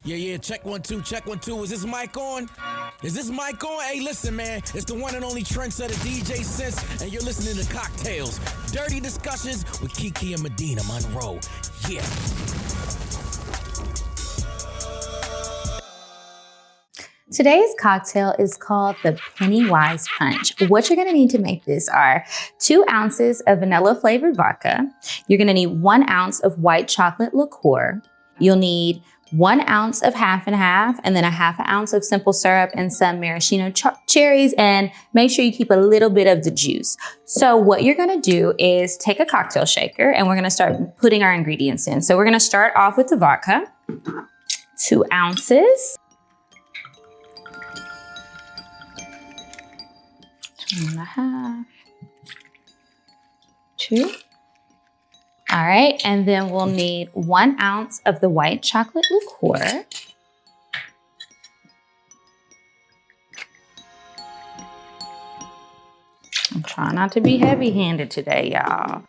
Yeah, check 1 2, check 1 2. Is this mic on? Is this mic on? Hey, listen, man. It's the one and only trendsetter DJ Sense, and you're listening to CockTales. Dirty discussions with Kiki and Medina Monroe. Yeah. Today's cocktail is called the Pennywise Punch. What you're gonna need to make this are 2 ounces of vanilla flavored vodka. You're gonna need 1 ounce of white chocolate liqueur. You'll need 1 ounce of half and half, and then a half an ounce of simple syrup and some maraschino cherries, and make sure you keep a little bit of the juice. So what you're gonna do is take a cocktail shaker and we're gonna start putting our ingredients in. So we're gonna start off with the vodka, 2 ounces. 1.5, 2. All right, and then we'll need 1 ounce of the white chocolate liqueur. I'm trying not to be heavy-handed today, y'all.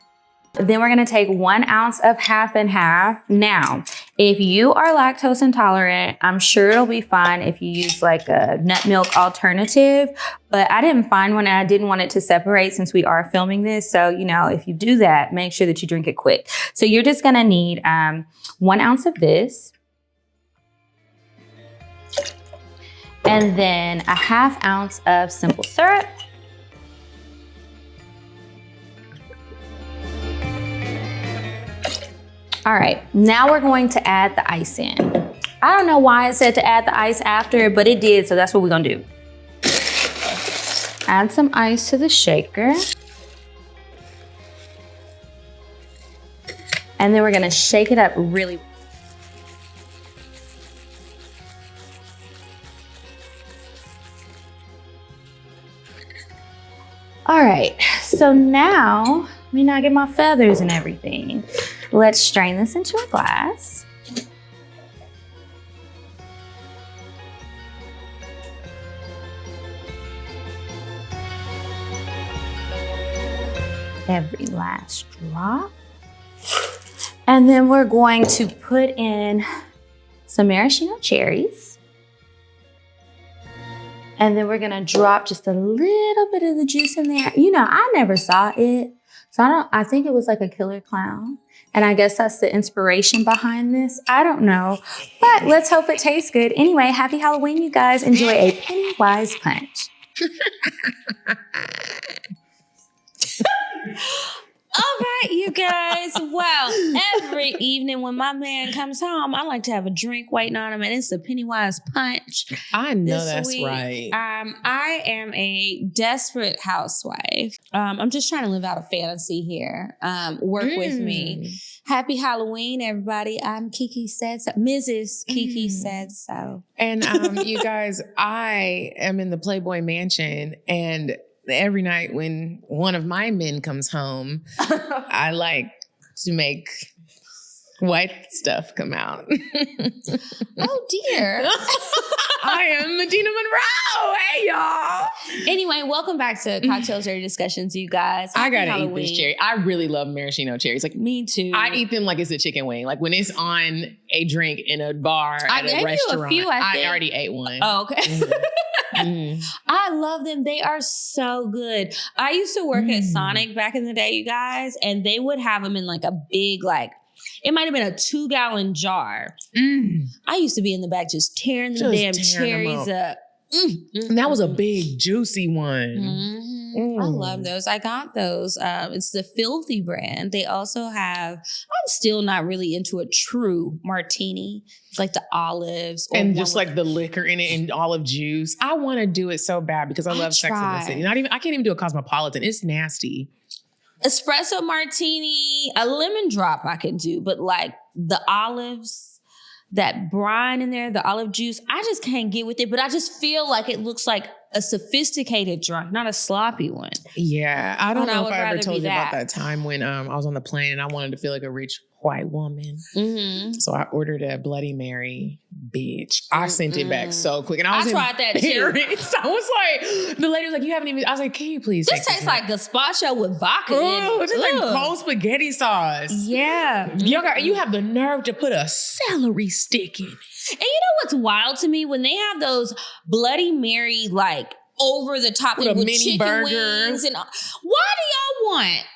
Then we're gonna take 1 ounce of half and half. Now, if you are lactose intolerant, I'm sure it'll be fine if you use like a nut milk alternative, but I didn't find one and I didn't want it to separate since we are filming this. So, you know, if you do that, make sure that you drink it quick. So you're just gonna need 1 ounce of this, and then a half ounce of simple syrup. All right, now we're going to add the ice in. I don't know why it said to add the ice after, but it did, so that's what we're gonna do. Add some ice to the shaker. And then we're gonna shake it up really. All right, so now, let me not get my feathers and everything. Let's strain this into a glass. Every last drop. And then we're going to put in some maraschino cherries. And then we're gonna drop just a little bit of the juice in there. You know, I never saw it. So I think it was like a killer clown. And I guess that's the inspiration behind this. I don't know, but let's hope it tastes good. Anyway, happy Halloween, you guys. Enjoy a Pennywise Punch. All right, you guys. Well, every evening when my man comes home, I like to have a drink waiting on him, and it's the Pennywise Punch. I know that's right. I am a desperate housewife. I'm just trying to live out a fantasy here. Work with me. Happy Halloween, everybody. I'm Kiki Said So. Mrs. Kiki Said So. And you guys, I am in the Playboy Mansion, and every night when one of my men comes home, I like to make white stuff come out. Oh, dear. I am Medina Monroe. Hey, y'all. Anyway, welcome back to Cocktails Dirty Discussions, you guys. I gotta eat this cherry. I really love maraschino cherries. Like, me too. I eat them like it's a chicken wing. Like when it's on a drink in a bar at a restaurant. I already ate one. Oh, okay. I love them. They are so good. I used to work at Sonic back in the day, you guys, and they would have them in like a big, like, it might have been a 2-gallon jar. I used to be in the back just tearing the damn cherries up. And that was a big, juicy one. I love those. I got those. It's the Filthy brand. They also have, I'm still not really into a true martini. It's like the olives. And just like the liquor in it and olive juice. I want to do it so bad because I love Sex and the City. I can't even do a Cosmopolitan. It's nasty. Espresso martini, a lemon drop I can do, but like the olives, that brine in there, the olive juice, I just can't get with it. But I just feel like it looks like a sophisticated drink, not a sloppy one. Yeah, I don't know if I ever told you about that time when I was on the plane and I wanted to feel like a rich white woman. So I ordered a Bloody Mary. Bitch, I sent it back so quick, and I tried that too. So I was like, the lady was like, "You haven't even." I was like, "Can you please?" This tastes like gazpacho with vodka in it. It's like cold spaghetti sauce. Yeah, You have the nerve to put a celery stick in it. And you what's wild to me? When they have those Bloody Mary, like, over the top with a with mini chicken burger. wings. And why do y'all want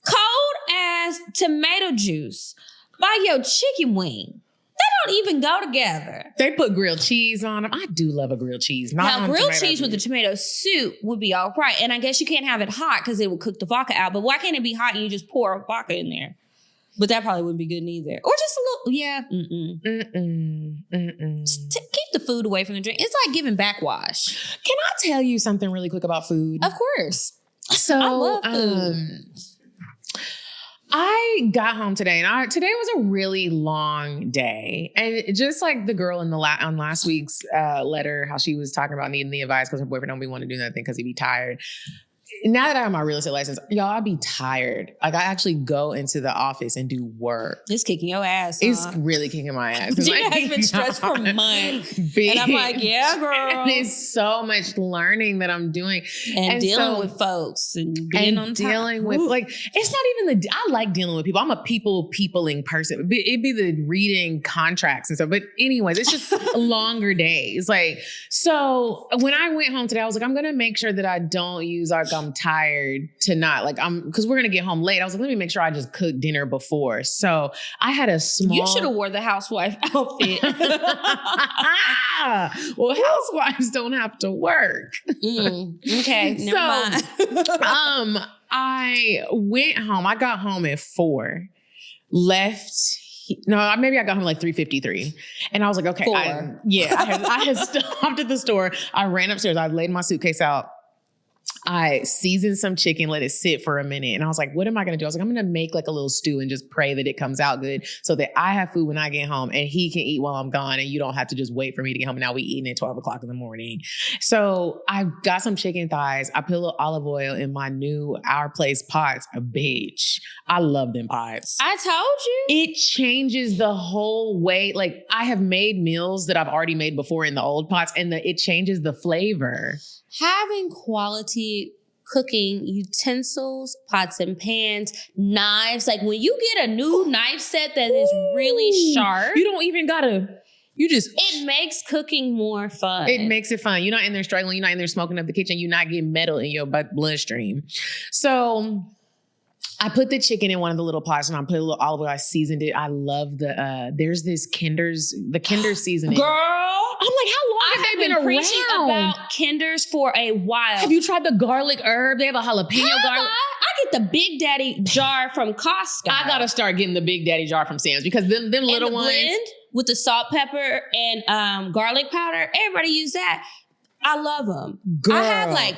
cold-ass tomato juice by your chicken wing? They don't even go together. They put grilled cheese on them. I do love a grilled cheese. Now, grilled cheese with the tomato soup would be all right. And I guess you can't have it hot because it would cook the vodka out. But why can't it be hot and you just pour vodka in there? But that probably wouldn't be good neither. Or just a little, yeah. Keep the food away from the drink. It's like giving backwash. Can I tell you something really quick about food? Of course. So, I love food. I got home today, and today was a really long day. And just like the girl in on last week's letter, how she was talking about needing the advice because her boyfriend don't be want to do nothing because he be tired. Now that I have my real estate license, y'all, I be tired. Like, I actually go into the office and do work. It's kicking your ass. It's really kicking my ass. Gina has been stressed for months. And I'm like, yeah, girl. And it's so much learning that I'm doing. And dealing with folks and being on time. Dealing with, like, it's not even I like dealing with people. I'm a peopling person. It'd be the reading contracts and stuff. But anyways, it's just longer days. Like, so when I went home today, I was like, I'm going to make sure that I don't use I'm tired to not, like, because we're going to get home late. I was like, let me make sure I just cook dinner before. So I had a small. You should have wore the housewife outfit. Well, housewives don't have to work. Okay, never mind. I went home. I got home at 4. Left. No, maybe I got home like 3:53. And I was like, okay. I had stopped at the store. I ran upstairs. I laid my suitcase out. I seasoned some chicken, let it sit for a minute. And I was like, what am I going to do? I was like, I'm going to make like a little stew and just pray that it comes out good so that I have food when I get home and he can eat while I'm gone. And you don't have to just wait for me to get home. And now we eating at 12 o'clock in the morning. So I got some chicken thighs. I put a little olive oil in my new Our Place pots. A bitch. I love them pots. I told you. It changes the whole way. Like, I have made meals that I've already made before in the old pots and it changes the flavor. Having quality cooking utensils, pots and pans, knives. Like, when you get a new knife set that is really sharp. You don't even gotta, it makes cooking more fun. It makes it fun. You're not in there struggling. You're not in there smoking up the kitchen. You're not getting metal in your bloodstream. So I put the chicken in one of the little pots and I put a little olive oil. I seasoned it. I love there's this Kinder seasoning. Girl, I'm like, how long have they been preaching around? about Kinders for a while. Have you tried the garlic herb? They have a jalapeno garlic. I get the Big Daddy jar from Costco. I gotta start getting the Big Daddy jar from Sam's because them little and the ones. Blend with the salt, pepper, and garlic powder. Everybody use that. I love them. Girl. I have like.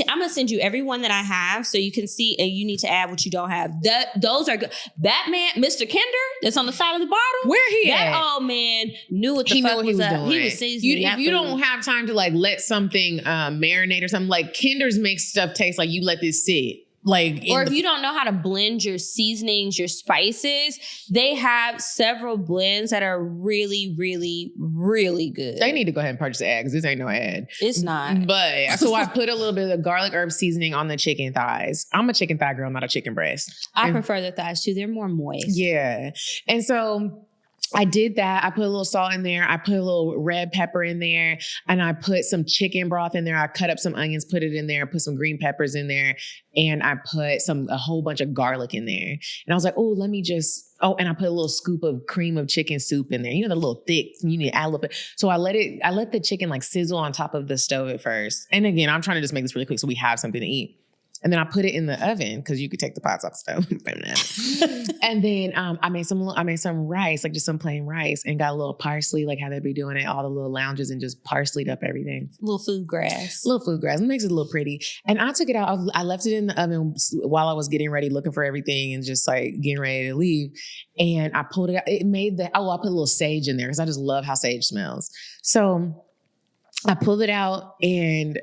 I'm going to send you every one that I have so you can see, and you need to add what you don't have. Those are good. Batman, Mr. Kinder, that's on the side of the bottom. Where he at? That old man knew what the fuck was up. He was seasoning If you don't have time to like let something marinate or something, like Kinder's makes stuff taste like you let this sit. Like, or if you don't know how to blend your seasonings, your spices, they have several blends that are really, really, really good. They need to go ahead and purchase the ad because this ain't no ad. It's not. But so I put a little bit of garlic herb seasoning on the chicken thighs. I'm a chicken thigh girl, not a chicken breast. I prefer the thighs too. They're more moist. Yeah. And so I did that. I put a little salt in there. I put a little red pepper in there and I put some chicken broth in there. I cut up some onions, put it in there, put some green peppers in there. And I put a whole bunch of garlic in there. And I was like, and I put a little scoop of cream of chicken soup in there. You know, the little thick, you need to add a little bit. So I let the chicken like sizzle on top of the stove at first. And again, I'm trying to just make this really quick so we have something to eat. And then I put it in the oven because you could take the pots off the stove. And then I made some rice, like just some plain rice, and got a little parsley, like how they be doing it, all the little lounges, and just parsleyed up everything. Little food grass. It makes it a little pretty. And I took it out. I left it in the oven while I was getting ready, looking for everything, and just like getting ready to leave. And I pulled it out. It made I put a little sage in there because I just love how sage smells. So I pulled it out, and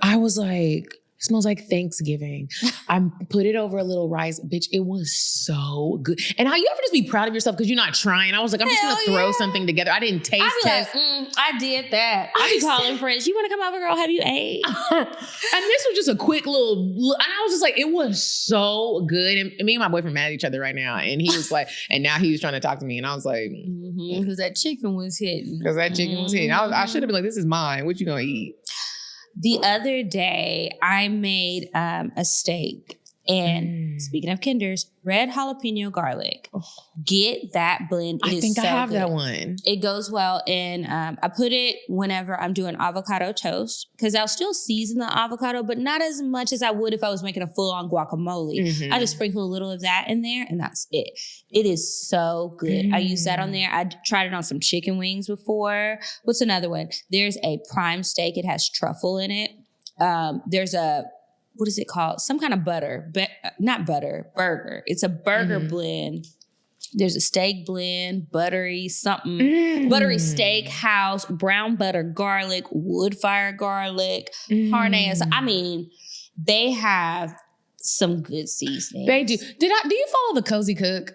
I was like, it smells like Thanksgiving. I put it over a little rice. Bitch, it was so good. And how you ever just be proud of yourself because you're not trying? I was like, I'm just going to throw something together. I didn't taste test. I did that. I be calling friends. You want to come over, girl? Have you ate? And this was just a quick little, and I was just like, it was so good. And me and my boyfriend mad at each other right now. And he was like, and now he was trying to talk to me. And I was like, Because that chicken was hitting. Because that chicken was hitting. I should have been like, this is mine. What you gonna eat? The other day, I made a steak. And speaking of Kinders, red jalapeno garlic. Get that blend. I think I have that one. It goes well. And I put it whenever I'm doing avocado toast because I'll still season the avocado, but not as much as I would if I was making a full-on guacamole. I just sprinkle a little of that in there and that's it. It is so good. I use that on there. I tried it on some chicken wings before. What's another one? There's a prime steak. It has truffle in it. There's a what is it called? Some kind of butter, not butter, burger. It's a burger blend. There's a steak blend, buttery something, buttery steak house, brown butter garlic, wood fire garlic, harness. I mean, they have some good seasoning. They do. Do you follow the Cozy Cook?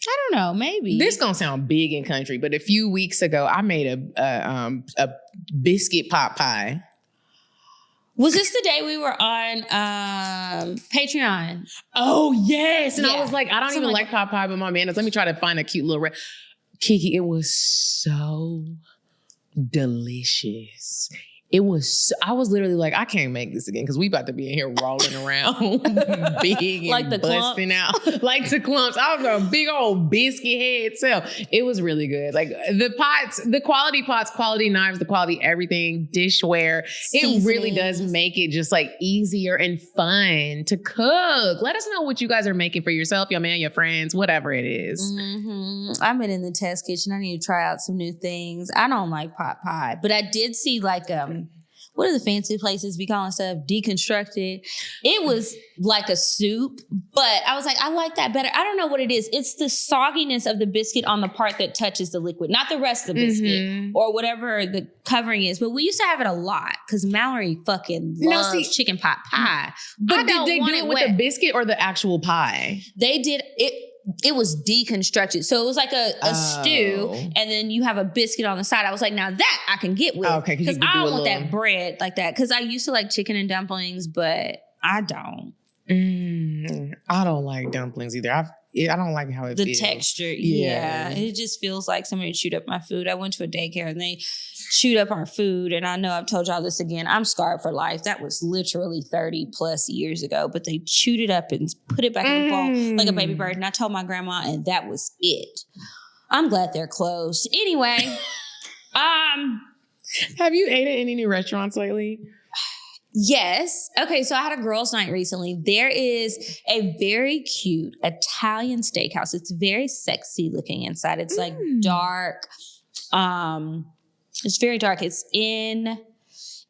I don't know, maybe. This gonna sound big in country, but a few weeks ago, I made a biscuit pot pie. Was this the day we were on Patreon? Oh, yes. And I was like, I don't even like pot pie, but my man, let me try to find a cute little Kiki, it was so delicious. I was literally like, I can't make this again because we about to be in here rolling around big like and the busting clumps. out. Like the clumps. I was a big old biscuit head itself. It was really good. Like the pots, the quality pots, quality knives, the quality everything, dishware. It really does make it just like easier and fun to cook. Let us know what you guys are making for yourself, your man, your friends, whatever it is. I've been in the test kitchen. I need to try out some new things. I don't like pot pie, but I did see like what are the fancy places we calling stuff? Deconstructed. It was like a soup, but I was like, I like that better. I don't know what it is. It's the sogginess of the biscuit on the part that touches the liquid, not the rest of the biscuit or whatever the covering is. But we used to have it a lot because Mallory fucking loves chicken pot pie. But did they do it with the biscuit or the actual pie? They did it. It was deconstructed. So it was like a stew, and then you have a biscuit on the side. I was like, now that I can get with. Okay, because I don't want that bread like that. Because I used to like chicken and dumplings, but I don't. I don't like dumplings either. I don't like how it feels. The texture, yeah. It just feels like somebody chewed up my food. I went to a daycare and they chewed up our food. And I know I've told y'all this again. I'm scarred for life. That was literally 30 plus years ago. But they chewed it up and put it back in the bowl like a baby bird. And I told my grandma, and that was it. I'm glad they're closed. Anyway, have you ate at any new restaurants lately? Yes. Okay, so I had a girls' night recently. There is a very cute Italian steakhouse. It's very sexy looking inside. It's like dark. It's very dark.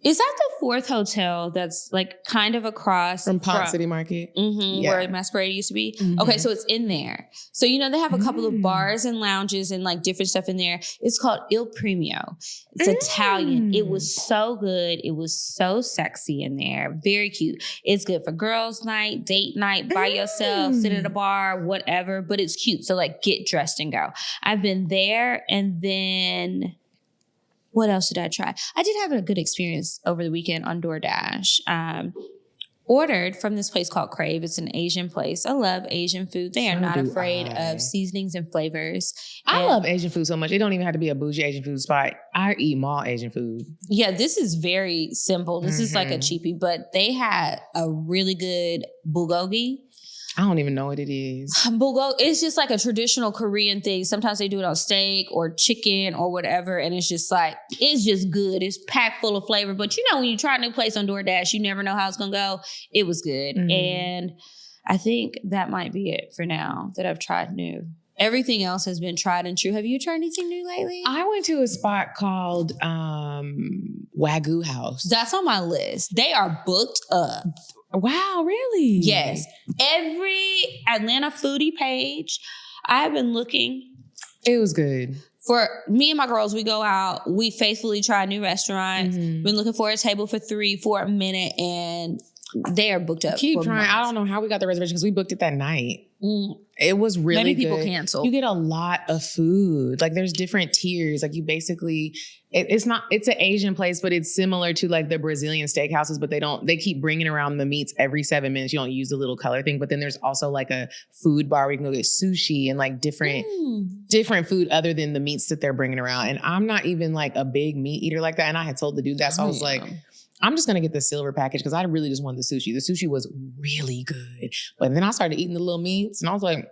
Is that the fourth hotel that's like kind of across from Pont City Market? Where Masquerade used to be. Okay, so it's in there. So, you know, they have a couple of bars and lounges and like different stuff in there. It's called Il Premio. It's Italian. It was so good. It was so sexy in there. Very cute. It's good for girls' night, date night, by yourself, sit at a bar, whatever. But it's cute. So like get dressed and go. I've been there, and then what else did I try? I did have a good experience over the weekend on DoorDash. Ordered from this place called Crave. It's an Asian place. I love Asian food. They are not afraid of seasonings and flavors. I love Asian food so much. It don't even have to be a bougie Asian food spot. I eat mall Asian food. Yeah, this is very simple. This is like a cheapie, but they had a really good bulgogi. I don't even know what it is. Bulgogi, it's just like a traditional Korean thing. Sometimes they do it on steak or chicken or whatever. And it's just like, it's just good. It's packed full of flavor. But you know, when you try a new place on DoorDash, you never know how it's going to go. It was good. And I think that might be it for now that I've tried new. Everything else has been tried and true. Have you tried anything new lately? I went to a spot called Wagyu House. That's on my list. They are booked up. Wow, really? Yes. Every Atlanta Foodie page, I've been looking. It was good. For me and my girls, we go out. We faithfully try new restaurants. Been looking for a table for 3 for a minute, and they are booked up. Keep trying. Months. I don't know how we got the reservation because we booked it that night. It was really Maybe people good. cancel. You get a lot of food. Like there's different tiers. Like you basically, it's an Asian place, but it's similar to like the Brazilian steakhouses, but they keep bringing around the meats every 7 minutes. You don't use the little color thing, but then there's also like a food bar where you can go get sushi and like different food other than the meats that they're bringing around. And I'm not even like a big meat eater like that. And I had told the dude that. So I was like, I'm just going to get the silver package because I really just wanted the sushi. The sushi was really good. But then I started eating the little meats and I was like,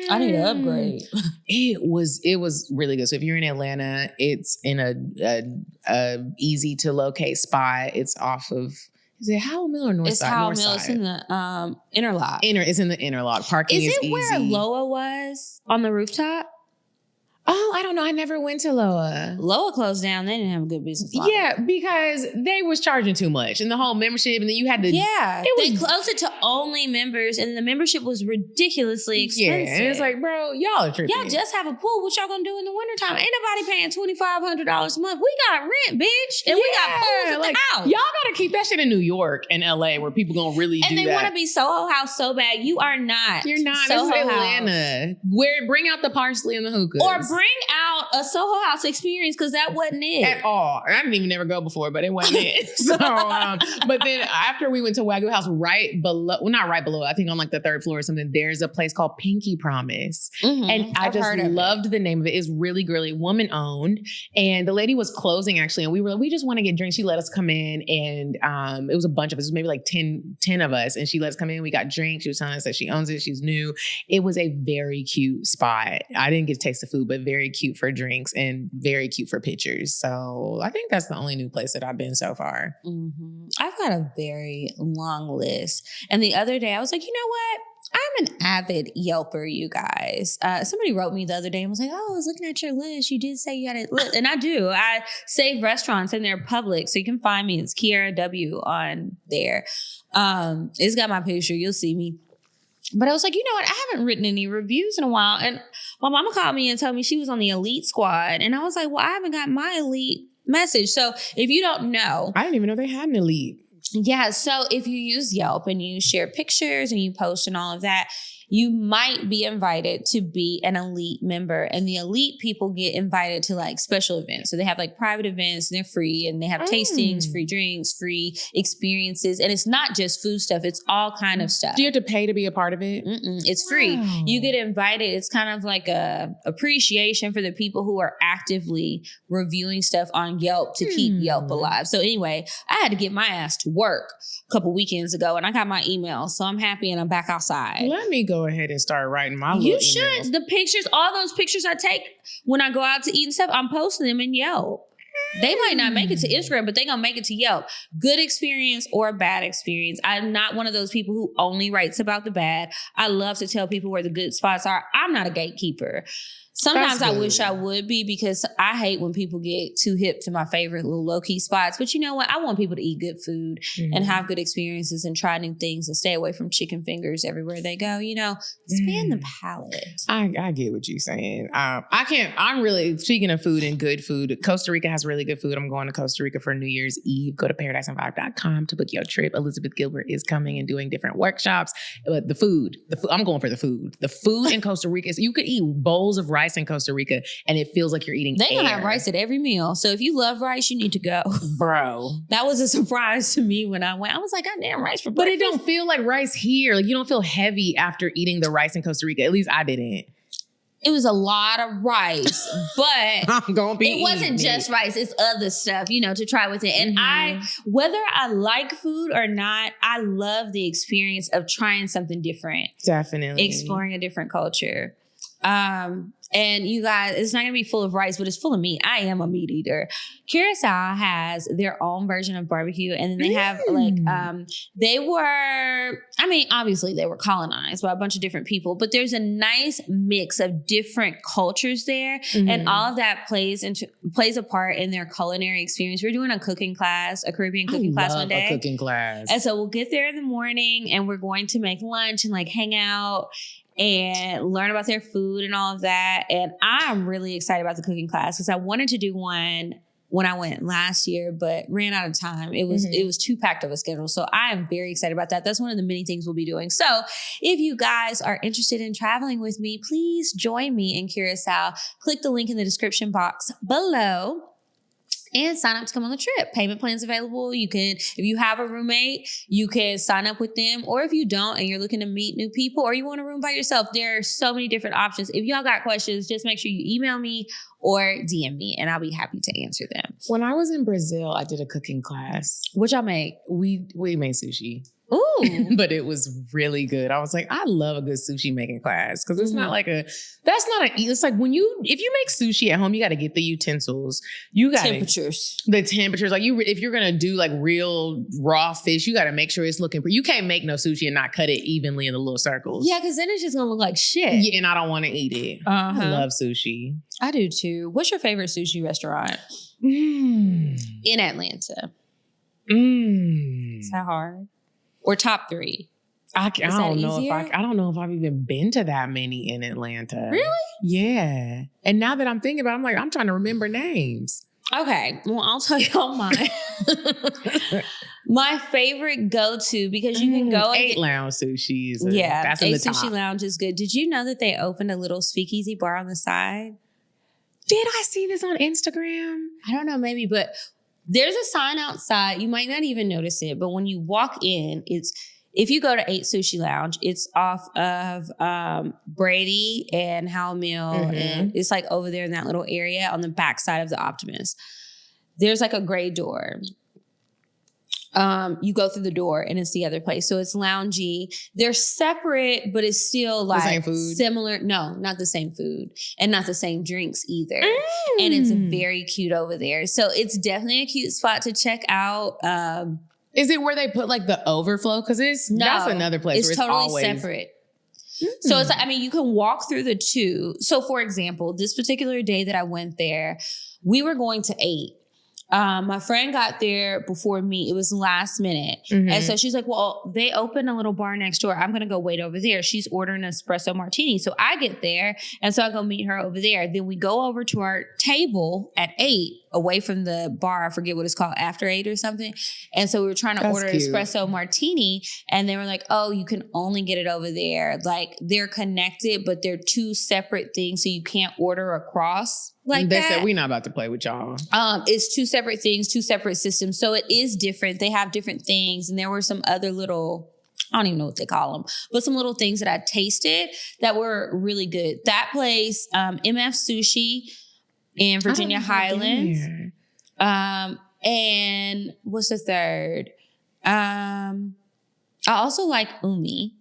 I need to upgrade. It was really good. So if you're in Atlanta, it's in a easy to locate spot. It's off of, is it Howell Mill or North It's Side? Howell North Mill. Side. It's in the interlock. It's in the interlock. Parking is it easy. where Loa was on the rooftop? Oh, I don't know. I never went to Loa. Loa closed down. They didn't have a good business model. Yeah, because they was charging too much and the whole membership, and then you had to. Yeah, they closed it to only members, and the membership was ridiculously expensive. Yeah, and it's like, bro, y'all are tripping. Y'all just have a pool. What y'all gonna do in the wintertime? Ain't nobody paying $2,500 a month. We got rent, bitch, and we got pools at the house. Y'all gotta keep that shit in New York and LA where people gonna really do that. And they want to be Soho House so bad. You are not. You're not. Soho This is House. Atlanta. Bring out the parsley and the hookahs. Or bring out a Soho House experience because that wasn't it. At all. I didn't even never go before, but it wasn't it. So, but then after we went to Wagyu House, right below, well, not right below, I think on like the 3rd floor or something, there's a place called Pinky Promise. And I just loved the name of it. It's really girly, woman owned. And the lady was closing actually. And we were like, we just want to get drinks. She let us come in and it was a bunch of us. It was maybe like 10 of us. And she let us come in. We got drinks. She was telling us that she owns it. She's new. It was a very cute spot. I didn't get to taste the food, but very cute for drinks and very cute for pictures. So I think that's the only new place that I've been so far. I've got a very long list. And the other day I was like, you know what? I'm an avid Yelper, you guys. Somebody wrote me the other day and was like, oh, I was looking at your list. You did say you had a list. And I do. I save restaurants and they're public. So you can find me. It's Kiara W on there. It's got my picture. You'll see me. But I was like, you know what? I haven't written any reviews in a while. And my mama called me and told me she was on the elite squad. And I was like, well, I haven't got my elite message. So if you don't know. I didn't even know they had an elite. Yeah. So if you use Yelp and you share pictures and you post and all of that, you might be invited to be an elite member. And the elite people get invited to like special events. So they have like private events and they're free and they have tastings, free drinks, free experiences. And it's not just food stuff. It's all kind of stuff. Do you have to pay to be a part of it? It's free. Wow. You get invited. It's kind of like a appreciation for the people who are actively reviewing stuff on Yelp to keep Yelp alive. So anyway, I had to get my ass to work a couple weekends ago and I got my email. So I'm happy and I'm back outside. Let me go ahead and start writing my little You emails. should. The pictures, all those pictures I take when I go out to eat and stuff, I'm posting them in Yelp. They might not make it to Instagram, but they're going to make it to Yelp. Good experience or bad experience. I'm not one of those people who only writes about the bad. I love to tell people where the good spots are. I'm not a gatekeeper. Sometimes I wish I would be because I hate when people get too hip to my favorite little low-key spots. But you know what? I want people to eat good food and have good experiences and try new things and stay away from chicken fingers everywhere they go. You know, expand the palate. I get what you're saying. I'm really, speaking of food and good food, Costa Rica has really good food. I'm going to Costa Rica for New Year's Eve. Go to paradiseandvibe.com to book your trip. Elizabeth Gilbert is coming and doing different workshops. But the food, I'm going for the food. The food in Costa Rica, you could eat bowls of rice in Costa Rica and it feels like you're eating They're going to have rice at every meal. So if you love rice, you need to go. Bro. That was a surprise to me when I went. I was like, goddamn, rice for But breakfast. it don't feel like rice here. Like you don't feel heavy after eating the rice in Costa Rica. At least I didn't. It was a lot of rice, but I'm gonna be it wasn't just rice. It's other stuff, you know, to try with it. And whether I like food or not, I love the experience of trying something different. Definitely. Exploring a different culture. And you guys, it's not going to be full of rice, but it's full of meat. I am a meat eater. Curacao has their own version of barbecue. And then they have obviously they were colonized by a bunch of different people, but there's a nice mix of different cultures there. And all of that plays a part in their culinary experience. We're doing a cooking class, a Caribbean cooking class one day. A cooking class. And so we'll get there in the morning and we're going to make lunch and like hang out and learn about their food and all of that. And I'm really excited about the cooking class because I wanted to do one when I went last year, but ran out of time. It was too packed of a schedule. So I am very excited about that. That's one of the many things we'll be doing. So if you guys are interested in traveling with me, please join me in Curacao. Click the link in the description box below and sign up to come on the trip. Payment plans available. You can, if you have a roommate, you can sign up with them. Or if you don't and you're looking to meet new people or you want a room by yourself, there are so many different options. If y'all got questions, just make sure you email me or DM me and I'll be happy to answer them. When I was in Brazil, I did a cooking class. What y'all make? We made sushi. Ooh. But it was really good. I was like, I love a good sushi making class because it's not like it's like if you make sushi at home, you got to get the utensils. You got the temperatures. Like if you're going to do like real raw fish, you got to make sure it's looking, you can't make no sushi and not cut it evenly in the little circles. Yeah. Cause then it's just going to look like shit. Yeah, and I don't want to eat it. I love sushi. I do too. What's your favorite sushi restaurant? In Atlanta. Is that hard? Or top 3? I don't know if I've even been to that many in Atlanta. Really? Yeah. And now that I'm thinking about it, I'm trying to remember names. Okay. Well, I'll tell y'all mine. My favorite go-to, because you can go 8 Lounge Sushi. That's 8 in the top. Sushi Lounge is good. Did you know that they opened a little Speakeasy bar on the side? Did I see this on Instagram? I don't know, maybe, but there's a sign outside. You might not even notice it, but when you walk in, if you go to 8 Sushi Lounge, it's off of Brady and Howell Mill, and it's like over there in that little area on the back side of the Optimist. There's like a gray door. You go through the door and it's the other place. So it's loungy. They're separate, but it's still like the same food? Similar. No, not the same food and not the same drinks either. And it's very cute over there. So it's definitely a cute spot to check out. Is it where they put like the overflow? Because that's another place where it's totally always separate. So it's like, you can walk through the two. So for example, this particular day that I went there, we were going to 8. My friend got there before me. It was last minute. And so she's like, well, they opened a little bar next door. I'm going to go wait over there. She's ordering an espresso martini. So I get there. And so I go meet her over there. Then we go over to our table at 8 away from the bar. I forget what it's called, after 8 or something. And so we were trying to order an espresso martini. And they were like, oh, you can only get it over there. Like they're connected, but they're 2 separate things. So you can't order across. Like they said, we're not about to play with y'all. It's 2 separate things, 2 separate systems. So it is different. They have different things. And there were some other little, I don't even know what they call them, but some little things that I tasted that were really good. That place, MF Sushi in Virginia Highlands. And what's the third? I also like Umi.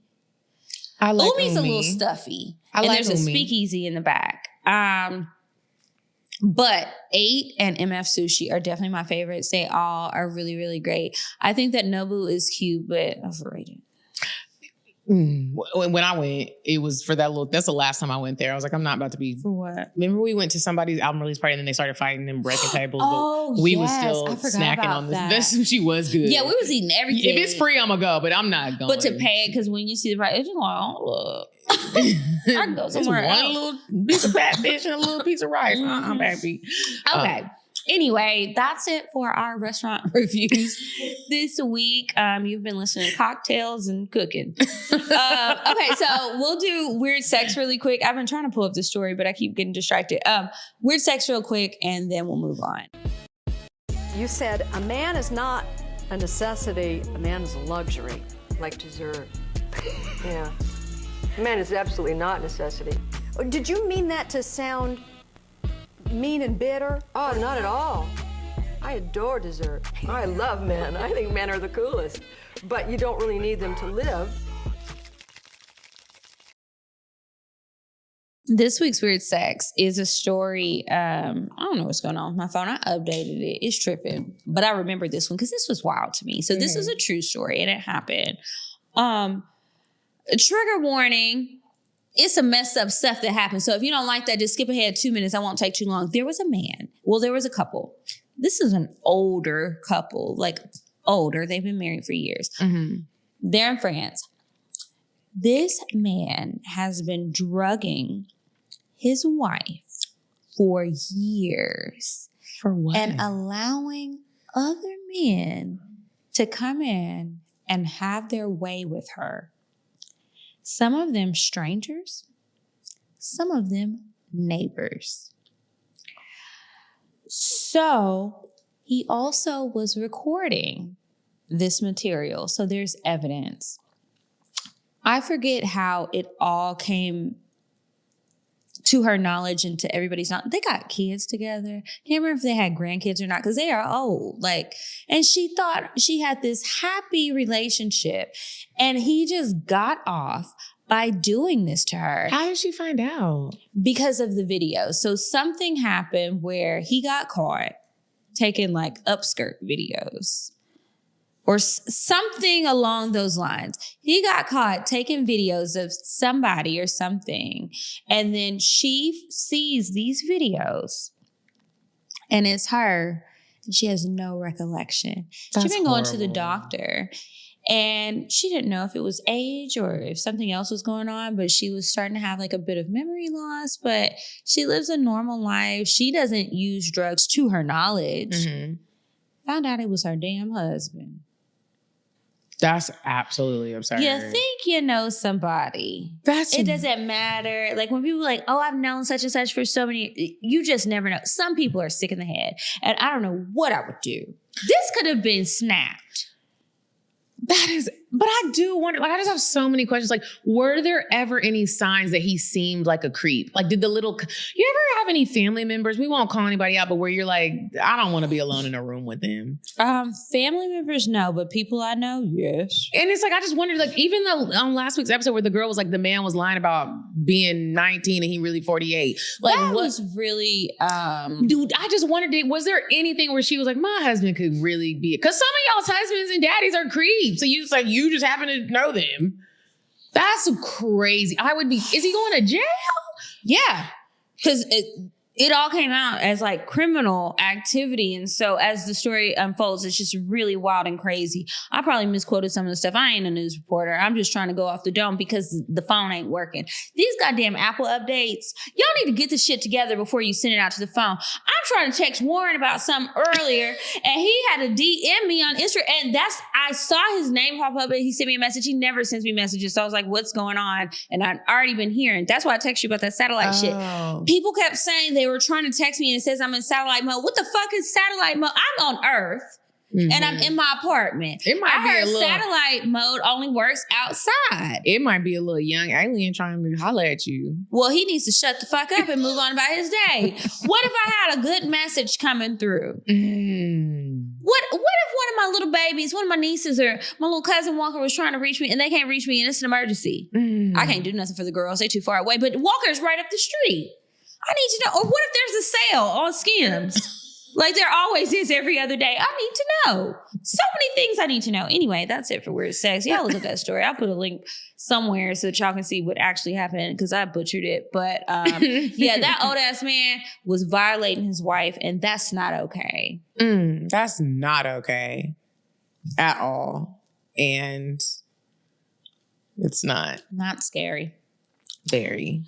Umi's a little stuffy. There's a Speakeasy in the back. But 8 and MF Sushi are definitely my favorites. They all are really, really great. I think that Nobu is cute, but overrated. When I went, it was for that that's the last time I went there. I was like, I'm not about to be. For what? Remember we went to somebody's album release party and then they started fighting and breaking tables. Oh, but we was still snacking on this. That sushi was good. Yeah, we was eating everything. If it's free, I'm going to go, but I'm not going. But to pay it, because when you see the price, it's just like, oh, look. I can go somewhere else. One little piece of fat fish and a little piece of rice. I'm happy. Okay. Anyway, that's it for our restaurant reviews this week. You've been listening to CockTales and cooking. Okay, so we'll do weird sex really quick. I've been trying to pull up the story, but I keep getting distracted. Weird sex real quick, and then we'll move on. You said a man is not a necessity, a man is a luxury. Like dessert. Yeah. A man is absolutely not a necessity. Did you mean that to sound mean and bitter? Oh, not at all. I adore dessert. I love men. I think men are the coolest. But you don't really need them to live. This week's weird sex is a story. I don't know what's going on with my phone. I updated it. It's tripping. But I remember this one because this was wild to me. So this is a true story and it happened. A trigger warning. It's some messed up stuff that happened. So if you don't like that, just skip ahead 2 minutes. I won't take too long. There was a man. Well, there was a couple. This is an older couple, like older. They've been married for years. They're in France. This man has been drugging his wife for years. For what? And allowing other men to come in and have their way with her. Some of them strangers, some of them neighbors. So he also was recording this material. So there's evidence. I forget how it all came to her knowledge and to everybody's knowledge. They got kids together. Can't remember if they had grandkids or not because they are old. And she thought she had this happy relationship, and he just got off by doing this to her. How did she find out? Because of the video. So something happened where he got caught taking upskirt videos or something along those lines. He got caught taking videos of somebody or something. And then she sees these videos and it's her. And she has no recollection. She's been going to the doctor. And she didn't know if it was age or if something else was going on, but she was starting to have a bit of memory loss, but she lives a normal life. She doesn't use drugs to her knowledge. Mm-hmm. Found out it was her damn husband. That's absolutely absurd. You think you know somebody. It doesn't matter. When people are oh, I've known such and such for so many, you just never know. Some people are sick in the head, and I don't know what I would do. This could have been snapped. But I do wonder, I just have so many questions. Were there ever any signs that he seemed like a creep? Did you ever have any family members? We won't call anybody out, but where you're I don't want to be alone in a room with them. Family members, no, but people I know, yes. And it's I just wondered, even on last week's episode where the girl was the man was lying about being 19 and he really 48. That was really, dude, I just wondered, was there anything where she was my husband could really be, because some of y'all's husbands and daddies are creeps. So you just you just happen to know them. That's crazy. Is he going to jail? Yeah. Because it all came out as criminal activity. And so as the story unfolds, it's just really wild and crazy. I probably misquoted some of the stuff. I ain't a news reporter. I'm just trying to go off the dome because the phone ain't working. These goddamn Apple updates, y'all need to get this shit together before you send it out to the phone. I'm trying to text Warren about something earlier and he had to DM me on Instagram. And I saw his name pop up and he sent me a message. He never sends me messages. So I was like, what's going on? And I'd already been hearing. That's why I text you about that satellite shit. People kept saying they were trying to text me and it says I'm in satellite mode. What the fuck is satellite mode? I'm on Earth and I'm in my apartment. I heard satellite mode only works outside. It might be a little young alien trying to holler at you. Well, he needs to shut the fuck up and move on about his day. What if I had a good message coming through? What if one of my little babies, one of my nieces or my little cousin Walker was trying to reach me and they can't reach me and it's an emergency? I can't do nothing for the girls. They're too far away. But Walker's right up the street. I need to know. Or what if there's a sale on Skims? There always is every other day. I need to know. So many things I need to know. Anyway, that's it for Weird Sex. Y'all look at that story. I'll put a link somewhere so that y'all can see what actually happened because I butchered it. But that old ass man was violating his wife and that's not okay. That's not okay at all. And it's not. Not scary. Very.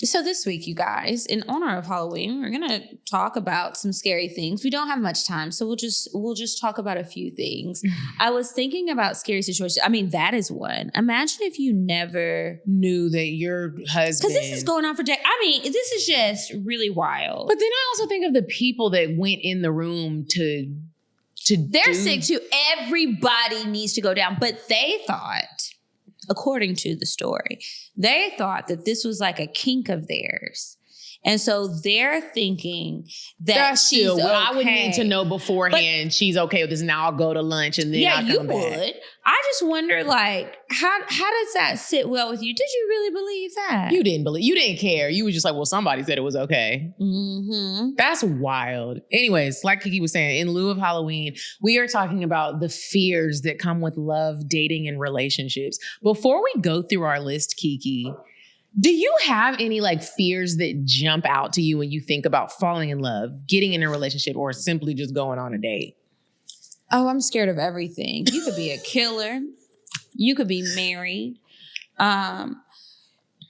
So this week, you guys, in honor of Halloween, we're going to talk about some scary things. We don't have much time, so we'll just talk about a few things. I was thinking about scary situations. I mean, that is one. Imagine if you never knew that your husband... Because this is going on for decades. I mean, this is just really wild. But then I also think of the people that went in the room to They're sick too. Everybody needs to go down. But they thought... According to the story, they thought that this was a kink of theirs. And so they're thinking that she's okay. I would need to know beforehand she's okay with this. Now I'll go to lunch and then I'll come back. Would. I just wonder, how does that sit well with you? Did you really believe that? You didn't care. You were just well, somebody said it was okay. Mm-hmm. That's wild. Anyways, like Kiki was saying, in lieu of Halloween, we are talking about the fears that come with love, dating, and relationships. Before we go through our list, Kiki, do you have any fears that jump out to you when you think about falling in love, getting in a relationship, or simply just going on a date? Oh, I'm scared of everything. You could be a killer. You could be married.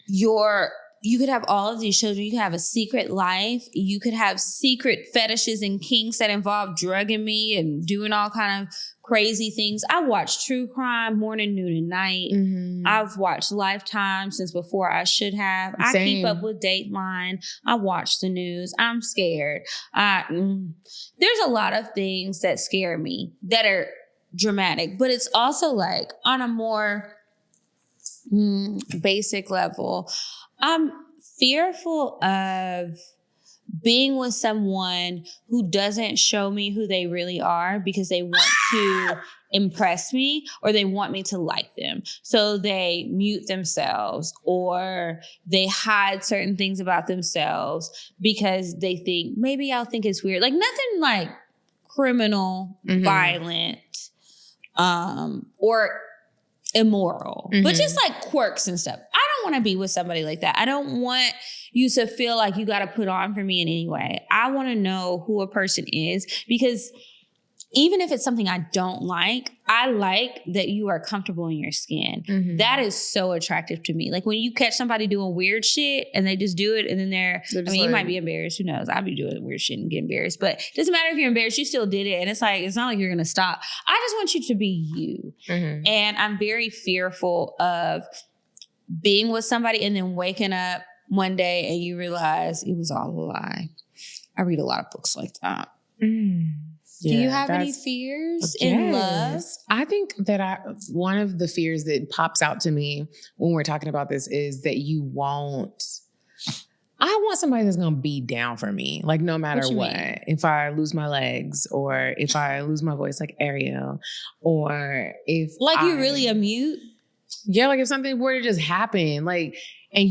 Your you could have all of these children. You could have a secret life. You could have secret fetishes and kinks that involve drugging me and doing all kind of crazy things. I watch true crime morning, noon, and night. Mm-hmm. I've watched Lifetime since before I should have. Same. I keep up with Dateline. I watch the news. I'm scared. There's a lot of things that scare me that are dramatic, but it's also like on a more basic level. I'm fearful of being with someone who doesn't show me who they really are because they want to impress me or they want me to like them. So they mute themselves or they hide certain things about themselves because they think maybe I'll think it's weird. Like nothing like criminal, violent, or immoral, but just like quirks and stuff. I don't want to be with somebody like that. I don't want you to feel like you got to put on for me in any way. I want to know who a person is because even if it's something I don't like, I like that you are comfortable in your skin. Mm-hmm. That is so attractive to me. Like when you catch somebody doing weird shit and they just do it and then you might be embarrassed. Who knows? I'll be doing weird shit and get embarrassed. But it doesn't matter if you're embarrassed. You still did it. And it's like, it's not like you're going to stop. I just want you to be you. Mm-hmm. And I'm very fearful of being with somebody and then waking up one day and you realize it was all a lie. I read a lot of books like that. Mm. Yeah, do you have any fears in love? I think that one of the fears that pops out to me when we're talking about this is that I want somebody that's going to be down for me, like no matter what. If I lose my legs or if I lose my voice like Ariel or if you're really a mute? Yeah, like if something were to just happen, like, and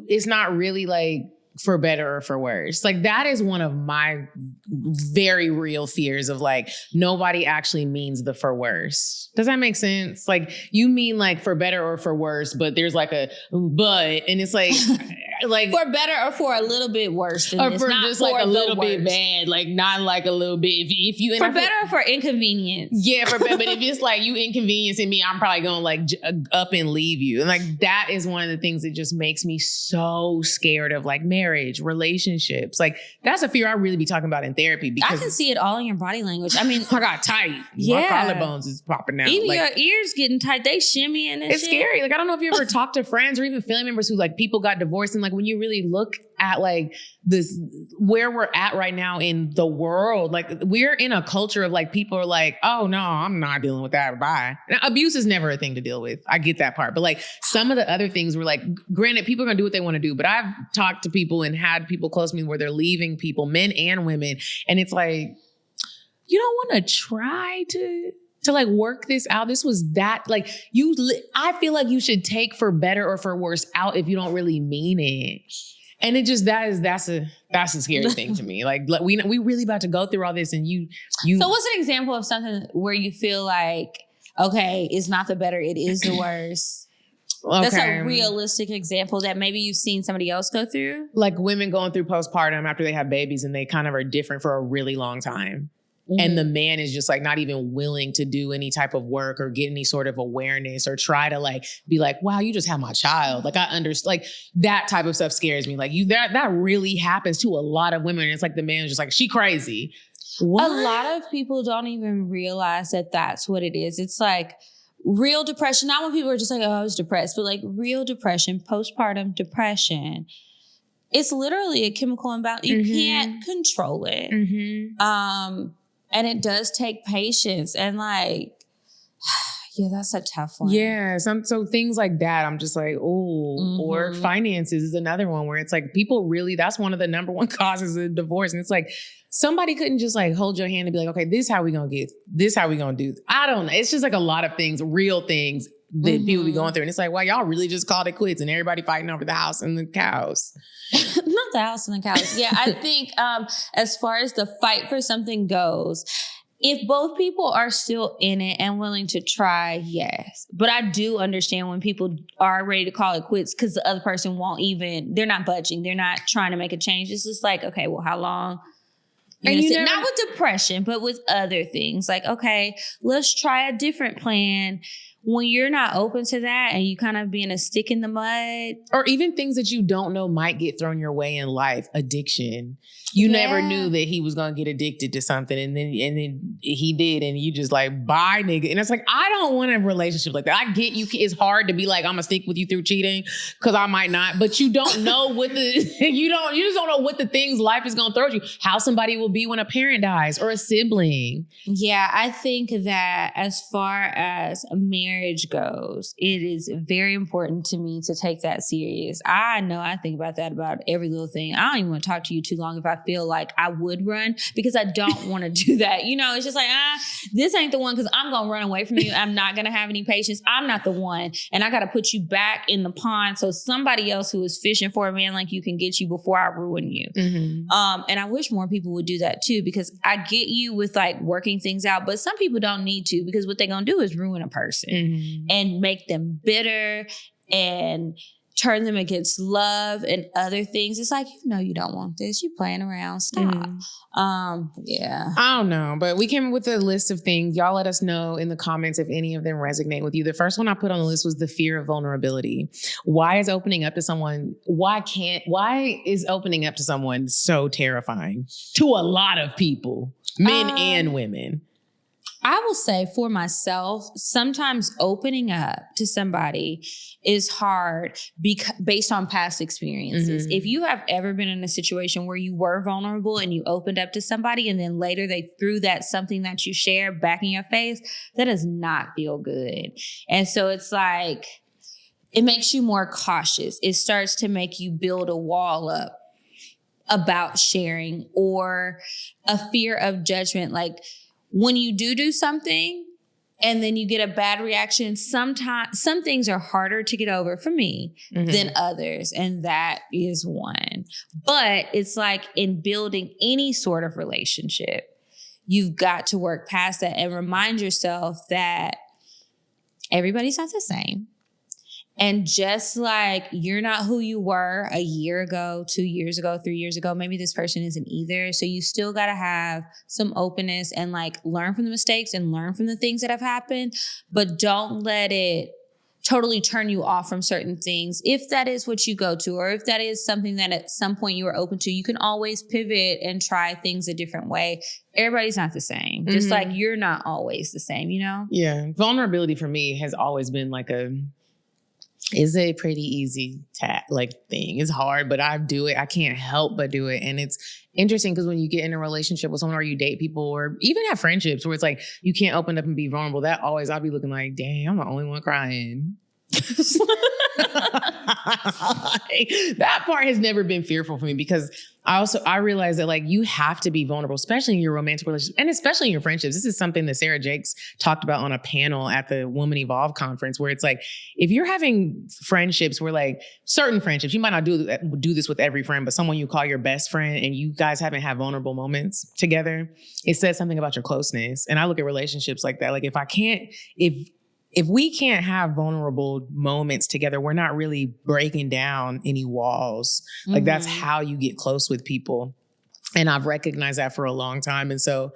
it's not really like, for better or for worse. Like that is one of my very real fears of like, nobody actually means the for worse. Does that make sense? Like you mean like for better or for worse, but there's like a but, and it's like, like for better or for a little bit worse than or this, for not just for like a little worst. bit bad, like not like a little bit. If you for better or for inconvenience. Yeah, but if it's like you inconveniencing me, I'm probably gonna like up and leave you. And like that is one of the things that just makes me so scared of like marriage, relationships. Like that's a fear I really be talking about in therapy because I can see it all in your body language. I mean, I got tight. Yeah, my collarbones is popping out. Even like, your ears getting tight. They shimmying and it's scary. Like I don't know if you ever talked to friends or even family members who like people got divorced and like when you really look at like this where we're at right now in the world, like we're in a culture of like people are like, oh no, I'm not dealing with that. Bye. Now, abuse is never a thing to deal with. I get that part, but like some of the other things were like, granted, people are gonna do what they want to do, but I've talked to people and had people close to me where they're leaving people, men and women, and it's like, you don't want to try to like work this out. This was that like I feel like you should take for better or for worse out if you don't really mean it. And it just, that's a scary thing to me. Like we really about to go through all this and you. So what's an example of something where you feel like, okay, it's not the better, it is the worse? Okay. That's a realistic example that maybe you've seen somebody else go through. Like women going through postpartum after they have babies and they kind of are different for a really long time. Mm-hmm. And the man is just like not even willing to do any type of work or get any sort of awareness or try to like be like, wow, you just had my child. Like I understand, like that type of stuff scares me. Like that really happens to a lot of women. And it's like the man is just like, she crazy. What? A lot of people don't even realize that that's what it is. It's like real depression. Not when people are just like, oh, I was depressed, but like real depression, postpartum depression. It's literally a chemical imbalance. You can't control it. Mm-hmm. And it does take patience and like, yeah, that's a tough one. Yeah. So things like that, I'm just like, oh, or finances is another one where it's like people really, that's one of the number one causes of divorce. And it's like, somebody couldn't just like hold your hand and be like, okay, this is how we gonna get, this is how we gonna do. I don't know. It's just like a lot of things, real things that people be going through. And it's like, well, y'all really just called it quits and everybody fighting over the house and the cows. Not the house and the cows. Yeah, I think as far as the fight for something goes, if both people are still in it and willing to try, yes. But I do understand when people are ready to call it quits because the other person they're not budging. They're not trying to make a change. It's just like, okay, well, how long? Not with depression, but with other things. Like, okay, let's try a different plan when you're not open to that and you kind of being a stick in the mud. Or even things that you don't know might get thrown your way in life. Addiction. You never knew that he was going to get addicted to something. And then he did. And you just like, bye, nigga. And it's like, I don't want a relationship like that. I get you. It's hard to be like, I'm going to stick with you through cheating because I might not. But you don't know what you just don't know what the things life is going to throw at you. How somebody will be when a parent dies or a sibling. Yeah, I think that as far as marriage goes, it is very important to me to take that serious. I know I think about that about every little thing. I don't even want to talk to you too long if I feel like I would run because I don't want to do that. You know, it's just like, this ain't the one because I'm going to run away from you. I'm not going to have any patience. I'm not the one. And I got to put you back in the pond so somebody else who is fishing for a man like you can get you before I ruin you. Mm-hmm. And I wish more people would do that too, because I get you with like working things out, but some people don't need to because what they're going to do is ruin a person and make them bitter and turn them against love and other things. It's like, you don't want this. You playing around. Stop. Yeah. I don't know, but we came with a list of things. Y'all let us know in the comments if any of them resonate with you. The first one I put on the list was the fear of vulnerability. Why is opening up to someone so terrifying to a lot of people, men and women? I will say for myself, sometimes opening up to somebody is hard based on past experiences. If you have ever been in a situation where you were vulnerable and you opened up to somebody and then later they threw that something that you shared back in your face, that does not feel good. And so it's like, it makes you more cautious. It starts to make you build a wall up about sharing or a fear of judgment. Like, when you do something and then you get a bad reaction, sometimes some things are harder to get over for me than others. And that is one. But it's like in building any sort of relationship, you've got to work past that and remind yourself that everybody's not the same. And just like you're not who you were a year ago, 2 years ago, 3 years ago, maybe this person isn't either. So you still got to have some openness and like learn from the mistakes and learn from the things that have happened, but don't let it totally turn you off from certain things. If that is what you go to, or if that is something that at some point you are open to, you can always pivot and try things a different way. Everybody's not the same. Just like you're not always the same, Yeah. Vulnerability for me has always been like it's a pretty easy thing. It's hard, but I do it. I can't help but do it. And it's interesting because when you get in a relationship with someone or you date people or even have friendships where it's like, you can't open up and be vulnerable. I'll be looking like, dang, I'm the only one crying. That part has never been fearful for me because I realize that like you have to be vulnerable, especially in your romantic relationship and especially in your friendships. This is something that Sarah Jakes talked about on a panel at the Woman Evolve conference, where it's like, if you're having friendships where like certain friendships, you might not do this with every friend, but someone you call your best friend and you guys haven't had vulnerable moments together, it says something about your closeness. And I look at relationships like that. Like if we can't have vulnerable moments together, we're not really breaking down any walls. Like that's how you get close with people. And I've recognized that for a long time. And so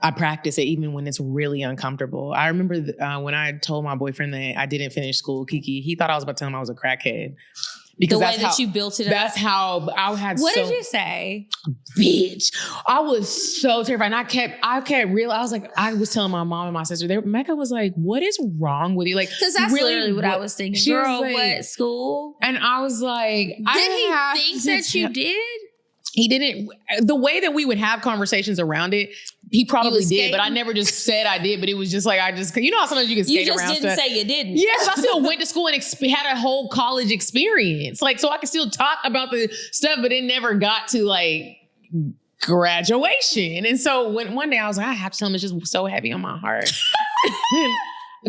I practice it even when it's really uncomfortable. I remember when I told my boyfriend that I didn't finish school, Kiki, he thought I was about to tell him I was a crackhead. Because the way that you built it up. That's how I had. What did you say? Bitch. I was so terrified. And I kept real. I was like, I was telling my mom and my sister, Mecca was like, what is wrong with you? Like, because that's really literally what I was thinking. Girl, like, what, school? And I was like, did he think that you did? He didn't. The way that we would have conversations around it, he probably did, but I never just said I did. But it was just like, how sometimes you can skate around stuff. You just didn't say you didn't. Yes, I still went to school and had a whole college experience. Like, so I could still talk about the stuff, but it never got to like graduation. And so one day I was like, I have to tell him, it's just so heavy on my heart.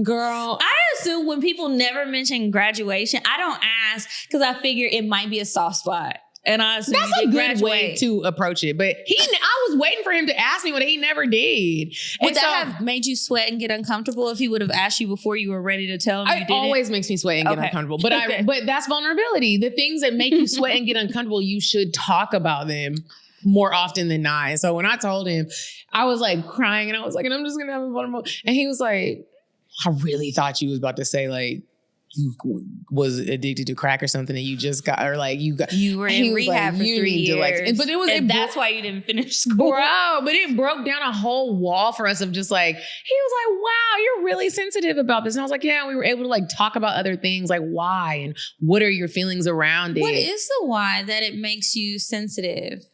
Girl, I assume when people never mention graduation, I don't ask because I figure it might be a soft spot. And I assume that's a good way to approach it. But I was waiting for him to ask me, but he never did. Would that have made you sweat and get uncomfortable if he would have asked you before you were ready to tell him you did it? It always makes me sweat and get uncomfortable. But but that's vulnerability. The things that make you sweat and get uncomfortable, you should talk about them more often than not. And so when I told him, I was like crying and I was like, and I'm just going to have a vulnerable. And he was like, I really thought you was about to say like you was addicted to crack or something and you just got, or like you were in rehab for 3 years. But that's why you didn't finish school. Bro, but it broke down a whole wall for us of just like, he was like, wow, you're really sensitive about this. And I was like, yeah, we were able to like talk about other things like why and what are your feelings around it. What is the why that it makes you sensitive?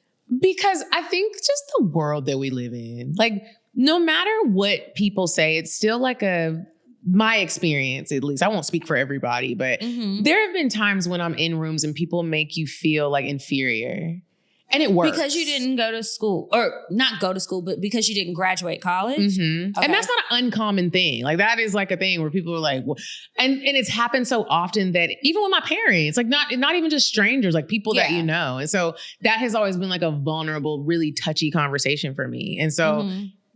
Because I think just the world that we live in, like no matter what people say, it's still like my experience, at least, I won't speak for everybody, but there have been times when I'm in rooms and people make you feel like inferior. And it works. Because you didn't go to school, or not go to school, but because you didn't graduate college. Mm-hmm. Okay. And that's not an uncommon thing. Like that is like a thing where people are like, well, and it's happened so often that even with my parents, like not even just strangers, like people that you know. And so that has always been like a vulnerable, really touchy conversation for me. And so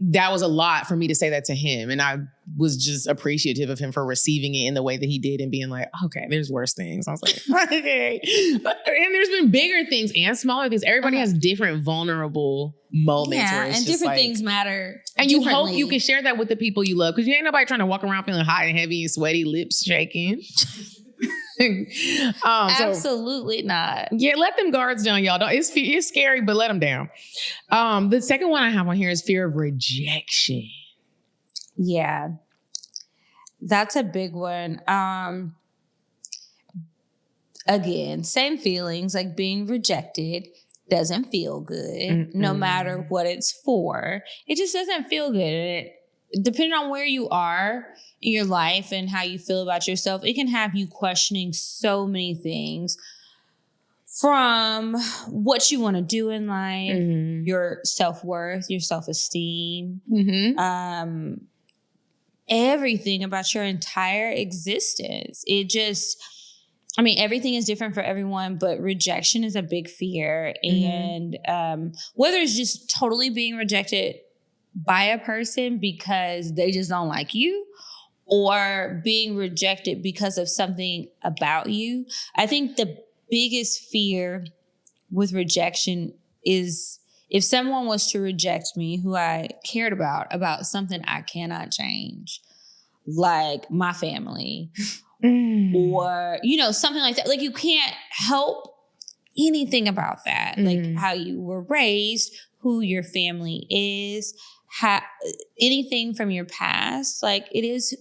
that was a lot for me to say that to him. And I was just appreciative of him for receiving it in the way that he did and being like, okay, there's worse things. I was like, okay. And there's been bigger things and smaller things. Everybody has different vulnerable moments where it's and just different like, things matter. And you hope you can share that with the people you love because you ain't nobody trying to walk around feeling hot and heavy and sweaty, lips shaking. Absolutely not. Yeah, let them guards down, y'all. It's scary, but let them down. The second one I have on here is fear of rejection. Yeah, that's a big one. Again, same feelings, like being rejected doesn't feel good, no matter what it's for. It just doesn't feel good. Depending on where you are in your life and how you feel about yourself, it can have you questioning so many things, from what you want to do in life, your self-worth, your self-esteem, everything about your entire existence. Everything is different for everyone, but rejection is a big fear. And whether it's just totally being rejected by a person because they just don't like you, or being rejected because of something about you. I think the biggest fear with rejection is if someone was to reject me who I cared about something I cannot change, like my family or, something like that. Like you can't help anything about that. Like how you were raised, who your family is, anything from your past, like it is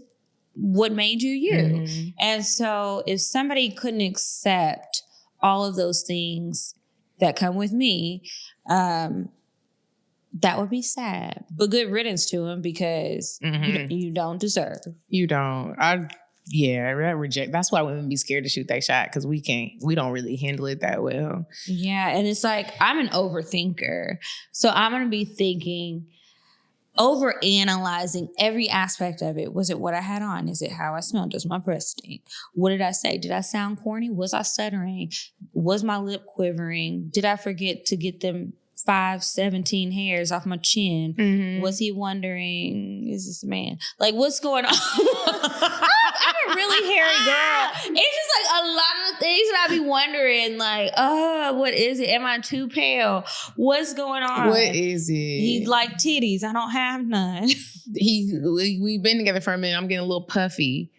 what made you you. And so if somebody couldn't accept all of those things that come with me, that would be sad. But good riddance to them because you don't deserve. You don't. That's why women be scared to shoot that shot because we don't really handle it that well. Yeah. And it's like, I'm an overthinker. So I'm going to be thinking, over-analyzing every aspect of it. Was it what I had on? Is it how I smelled? Does my breath stink? What did I say? Did I sound corny? Was I stuttering? Was my lip quivering? Did I forget to get them 17 hairs off my chin? Was he wondering, is this a man? Like, what's going on? I'm a really hairy girl. It's just like a lot of things that I be wondering, like, what is it? Am I too pale? What's going on? What is it? He like titties. I don't have none. We've been together for a minute. I'm getting a little puffy.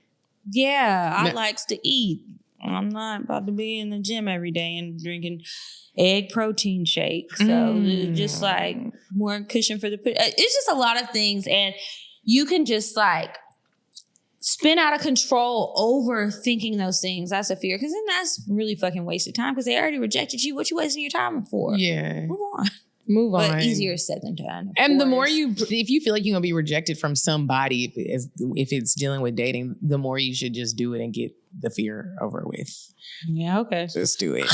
Yeah, I likes to eat. I'm not about to be in the gym every day and drinking egg protein shake. So just like more cushion for the it's just a lot of things. And you can just like spin out of control over thinking those things. That's a fear. Because then that's really fucking wasted time because they already rejected you. What you wasting your time for? Yeah. Move on. But easier said than done. And the more if you feel like you're going to be rejected from somebody, if it's dealing with dating, the more you should just do it and get the fear over with. Yeah, okay. Just do it.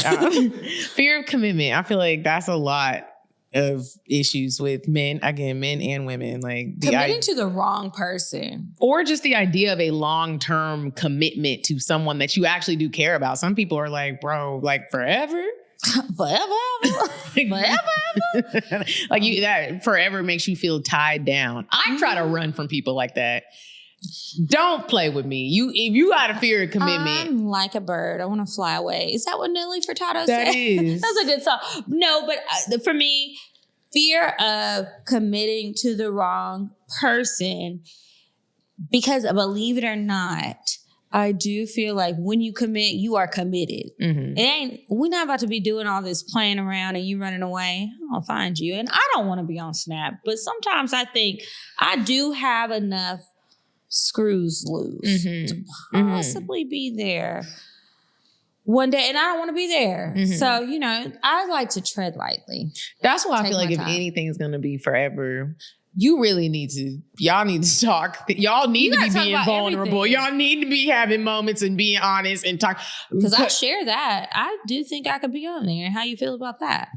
Fear of commitment. I feel like that's a lot of issues with men and women. Like committing to the wrong person. Or just the idea of a long-term commitment to someone that you actually do care about. Some people are like, bro, like forever? Forever. Like that forever makes you feel tied down. I try to run from people like that. Don't play with me. If you got a fear of commitment. I'm like a bird. I want to fly away. Is that what Nelly Furtado said? That is. That's a good song. No, but for me, fear of committing to the wrong person because believe it or not, I do feel like when you commit, you are committed. We're not about to be doing all this playing around and you running away. I'll find you. And I don't want to be on Snap, but sometimes I think I do have enough screws loose to possibly be there one day, and I don't want to be there. So, you know, I like to tread lightly. That's why I feel like if anything's going to be forever, you really need to, y'all need to talk. Y'all need to be being vulnerable. Everything. Y'all need to be having moments and being honest and talk. Because I share that. I do think I could be on there. How you feel about that?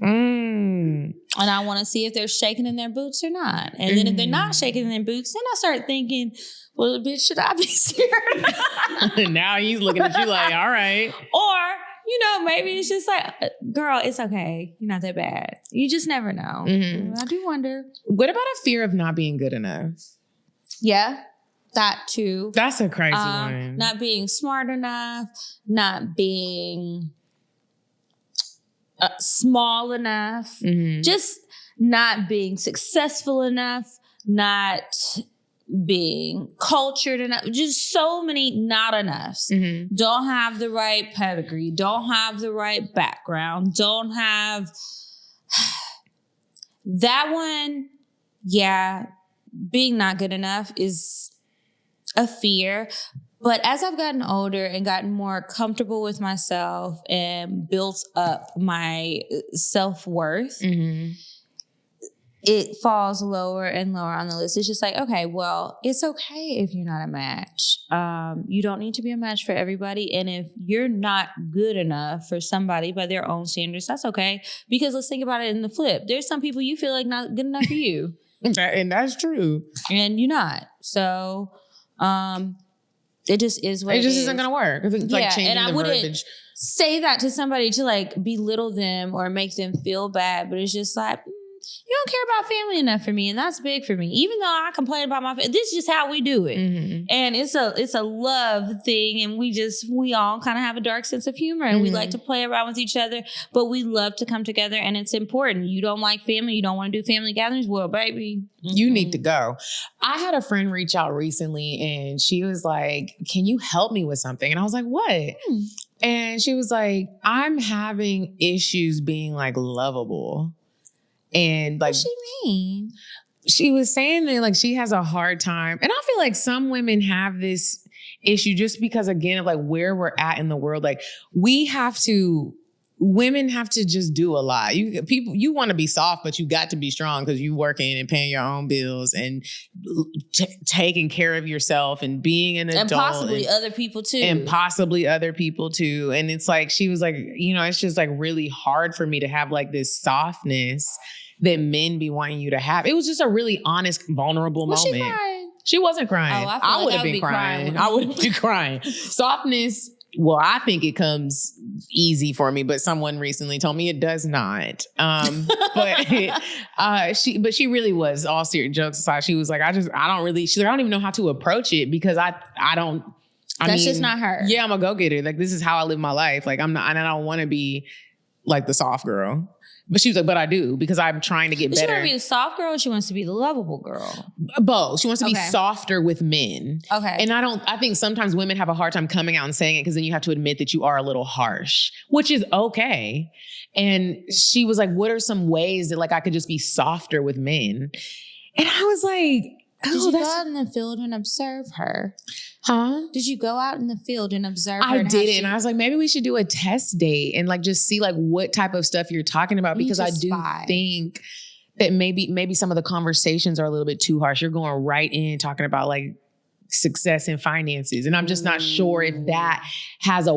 And I want to see if they're shaking in their boots or not. And then if they're not shaking in their boots, then I start thinking, well, bitch, should I be scared? Now he's looking at you like, all right. Or, you know, maybe it's just like, girl, it's okay. You're not that bad. You just never know. I do wonder. What about a fear of not being good enough? Yeah, that too. That's a crazy one. Not being smart enough, not being small enough, just not being successful enough, not being cultured enough, just so many not enoughs. Don't have the right pedigree, don't have the right background, don't have that one. Yeah, being not good enough is a fear. But as I've gotten older and gotten more comfortable with myself and built up my self-worth, it falls lower and lower on the list. It's just like, okay, well, it's okay if you're not a match. You don't need to be a match for everybody. And if you're not good enough for somebody by their own standards, that's okay. Because let's think about it in the flip. There's some people you feel like not good enough for you. And that's true. And you're not. So, it just is what it is. It just isn't going to work. It's like changing and I the wouldn't verbiage. Say that to somebody to like belittle them or make them feel bad, but it's just like, you don't care about family enough for me, and that's big for me. Even though I complain about my family, this is just how we do it. And it's a love thing, and we all kind of have a dark sense of humor, and we like to play around with each other, but we love to come together, and it's important. You don't like family, you don't want to do family gatherings, well, baby, you need to go. I had a friend reach out recently, and she was like, can you help me with something? And I was like, what? And she was like, I'm having issues being like lovable. And like, what she mean? She was saying that like she has a hard time. And I feel like some women have this issue just because, again, of like where we're at in the world. Like women have to just do a lot. You want to be soft, but you got to be strong because you working and paying your own bills and taking care of yourself and being an adult. And possibly other people too. And it's like, she was like, you know, it's just like really hard for me to have like this softness that men be wanting you to have. It was just a really honest, vulnerable moment. She crying? She wasn't crying. Oh, I would have been crying. I would have been crying. Softness. Well, I think it comes easy for me, but someone recently told me it does not. But she really was, all serious jokes aside. She was like, she's like, I don't even know how to approach it because that's just not her. Yeah, I'm a go-getter. Like, this is how I live my life. Like, and I don't want to be like the soft girl. But she was like, but I do, because I'm trying to get better. She wants to be the soft girl, or she wants to be the lovable girl? Both. She wants to be softer with men. Okay. And I think sometimes women have a hard time coming out and saying it because then you have to admit that you are a little harsh, which is okay. And she was like, what are some ways that like I could just be softer with men? And I was like, did you go out in the field and observe her? Huh? Did you go out in the field and observe her? I did it. And I was like, maybe we should do a test date and like just see like what type of stuff you're talking about. Because I do think that maybe some of the conversations are a little bit too harsh. You're going right in talking about like success and finances. And I'm just not sure if that has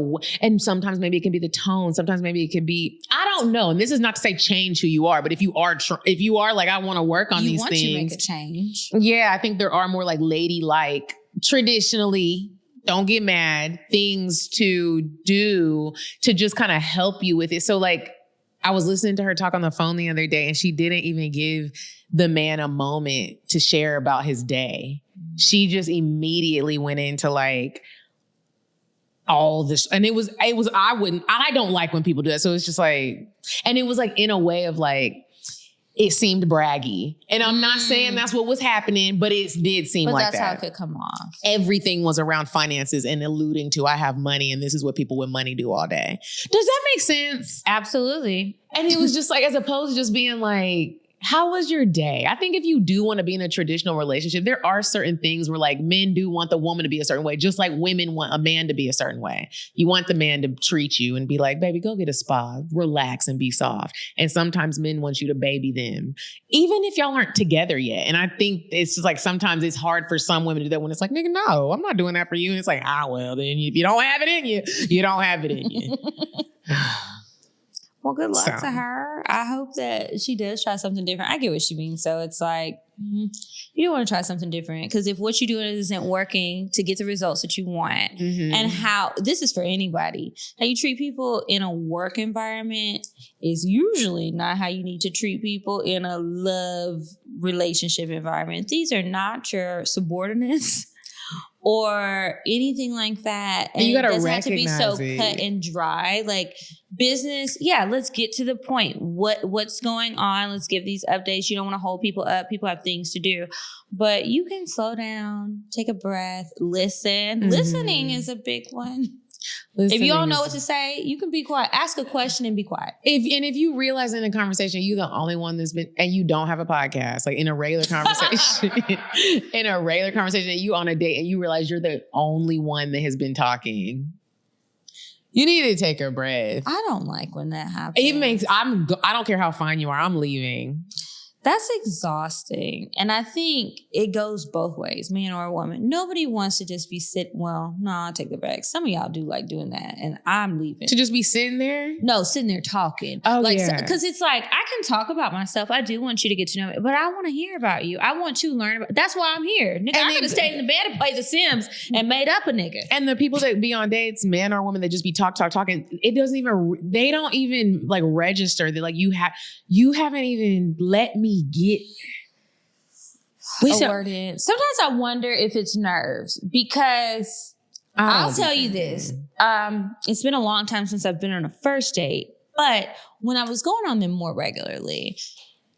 and sometimes maybe it can be the tone. Sometimes maybe it could be, I don't know. And this is not to say change who you are, but if you are like, I want to work on these things. You want to make a change. Yeah. I think there are more like ladylike, traditionally, don't get mad, things to do to just kind of help you with it. So like, I was listening to her talk on the phone the other day and she didn't even give the man a moment to share about his day. She just immediately went into like all this. And it was, I don't like when people do that. So it's just like, and it was like in a way of like, it seemed braggy. And I'm not saying that's what was happening, but it did seem like that. But that's how it could come off. Everything was around finances and alluding to, I have money and this is what people with money do all day. Does that make sense? Absolutely. And it was just like, as opposed to just being like, how was your day? I think if you do want to be in a traditional relationship, there are certain things where like men do want the woman to be a certain way, just like women want a man to be a certain way. You want the man to treat you and be like, baby, go get a spa, relax and be soft. And sometimes men want you to baby them, even if y'all aren't together yet. And I think it's just like, sometimes it's hard for some women to do that when it's like, nigga, no, I'm not doing that for you. And it's like, well, then if you don't have it in you, you don't have it in you. Well, good luck to her. I hope that she does try something different. I get what she means. So it's like, you don't want to try something different, because if what you're doing isn't working to get the results that you want, and how this is for anybody, how you treat people in a work environment is usually not how you need to treat people in a love relationship environment. These are not your subordinates or anything like that. And you gotta it doesn't have to be so recognize it. cut and dry. Like business, yeah, let's get to the point. What's going on? Let's give these updates. You don't want to hold people up. People have things to do. But you can slow down, take a breath, listen. Listening is a big one. If you don't know what to say, you can be quiet. Ask a question and be quiet. If you realize in a conversation you're the only one that's been, and you don't have a podcast, like in a regular conversation, you on a date and you realize you're the only one that has been talking, you need to take a breath. I don't like when that happens. I don't care how fine you are, I'm leaving. That's exhausting. And I think it goes both ways, man or woman. Nobody wants to just be sitting. Well, no, I'll take it back. Some of y'all do like doing that, and I'm leaving. To just be sitting there? No, sitting there talking. Oh, like, yeah. Because it's like, I can talk about myself. I do want you to get to know me, but I want to hear about you. I want to learn about. That's why I'm here. Nigga, I could have stayed in the bed and played The Sims and made up a nigga. And the people that be on dates, men or women, that just be talking, they don't even like register that like you haven't even let me get a word in. Sometimes I wonder if it's nerves, because I'll tell you this. It's been a long time since I've been on a first date, but when I was going on them more regularly,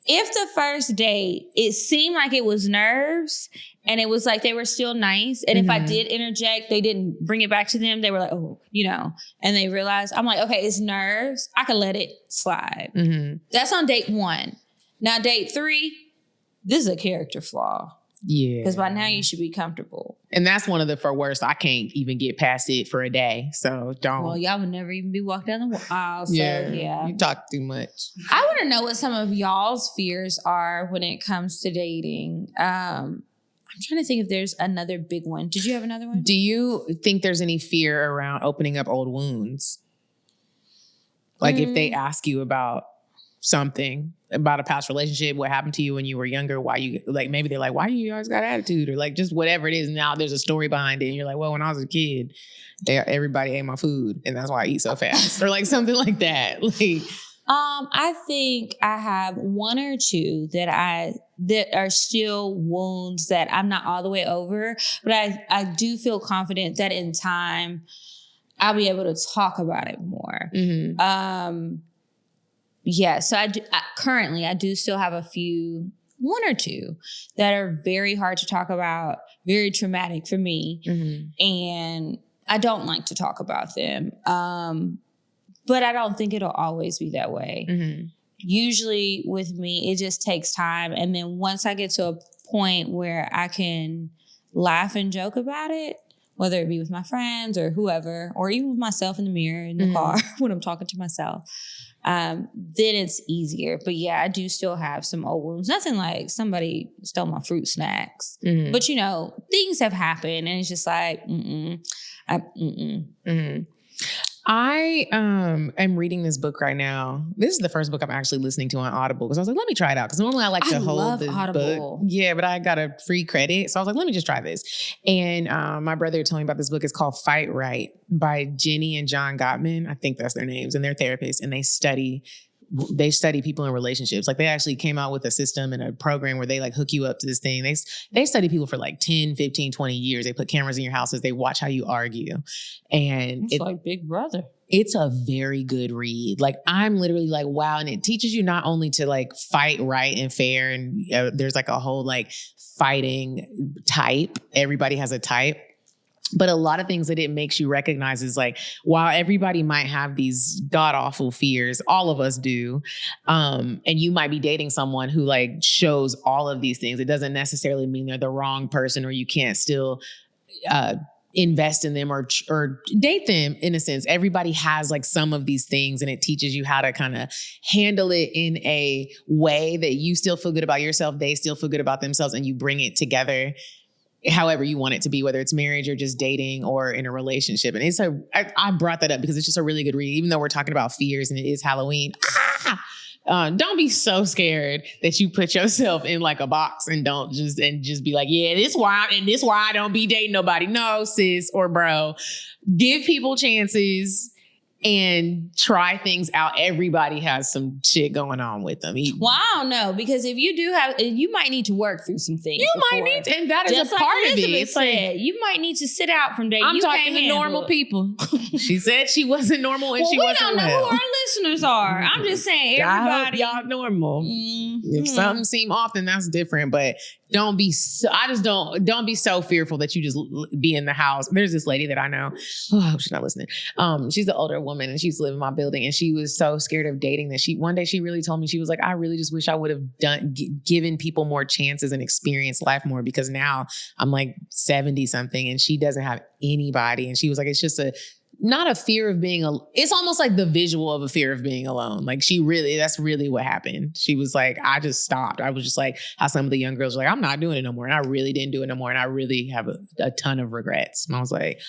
if the first date, it seemed like it was nerves and it was like they were still nice. And if I did interject, they didn't bring it back to them. They were like, oh, and they realized, I'm like, okay, it's nerves. I can let it slide. That's on date 1. Now, date 3, this is a character flaw. Yeah. Because by now you should be comfortable. And that's one of the for worst. I can't even get past it for a day. So don't. Well, y'all would never even be walked down the aisle. So yeah. You talk too much. I want to know what some of y'all's fears are when it comes to dating. I'm trying to think if there's another big one. Did you have another one? Do you think there's any fear around opening up old wounds? Like if they ask you about something, about a past relationship, what happened to you when you were younger, why you, like, maybe they're like, why you always got attitude, or like just whatever it is. Now there's a story behind it and you're like, well, when I was a kid, everybody ate my food and that's why I eat so fast, or like something like that. Like, I think I have 1 or 2 that are still wounds that I'm not all the way over, but I do feel confident that in time I'll be able to talk about it more. Yeah, so currently I do still have a few, 1 or 2 that are very hard to talk about, very traumatic for me, and I don't like to talk about them. But I don't think it'll always be that way. Usually with me, it just takes time, and then once I get to a point where I can laugh and joke about it, whether it be with my friends or whoever, or even with myself in the mirror in the car when I'm talking to myself, then it's easier. But yeah, I do still have some old wounds. Nothing like somebody stole my fruit snacks. But things have happened and it's just like, I am reading this book right now. This is the first book I'm actually listening to on Audible, because I was like, let me try it out. Because normally I like to hold this book. Yeah, but I got a free credit. So I was like, let me just try this. And my brother told me about this book. It's called Fight Right by Jenny and John Gottman. I think that's their names. And they're therapists. And they study people in relationships. Like they actually came out with a system and a program where they like hook you up to this thing. They study people for like 10, 15, 20 years. They put cameras in your houses. They watch how you argue. And it's like Big Brother. It's a very good read. Like, I'm literally like, wow. And it teaches you not only to like fight right and fair. And there's like a whole like fighting type. Everybody has a type. But a lot of things that it makes you recognize is like, while everybody might have these god awful fears, all of us do. And you might be dating someone who like shows all of these things. It doesn't necessarily mean they're the wrong person or you can't still, invest in them or date them in a sense. Everybody has like some of these things and it teaches you how to kind of handle it in a way that you still feel good about yourself. They still feel good about themselves and you bring it together however you want it to be, whether it's marriage or just dating or in a relationship. And I brought that up because it's just a really good read, even though we're talking about fears and it is Halloween. Don't be so scared that you put yourself in like a box and just be like, yeah, this why I don't be dating nobody. No, sis or bro, give people chances and try things out. Everybody has some shit going on with them. Well, I don't know, because if you do you might need to work through some things. And that is just a part like of it. Elizabeth said, you might need to sit out from dating. I'm you talking to normal people. She said she wasn't normal and she wasn't we don't know who our listeners are. I'm just saying, everybody. Y'all normal. If something seem off, then that's different. But don't be so fearful that you just be in the house. There's this lady that I know. Oh, I hope she's not listening. She's an older woman and she used to live in my building, and she was so scared of dating that one day she really told me, she was like, I really just wish I would have given people more chances and experienced life more, because now I'm like 70 something and she doesn't have anybody. And she was like, it's just not a fear of being it's almost like the visual of a fear of being alone. Like that's really what happened. She was like, I just stopped. I was just like how some of the young girls are like, I'm not doing it no more. And I really didn't do it no more. And I really have a ton of regrets. And I was like,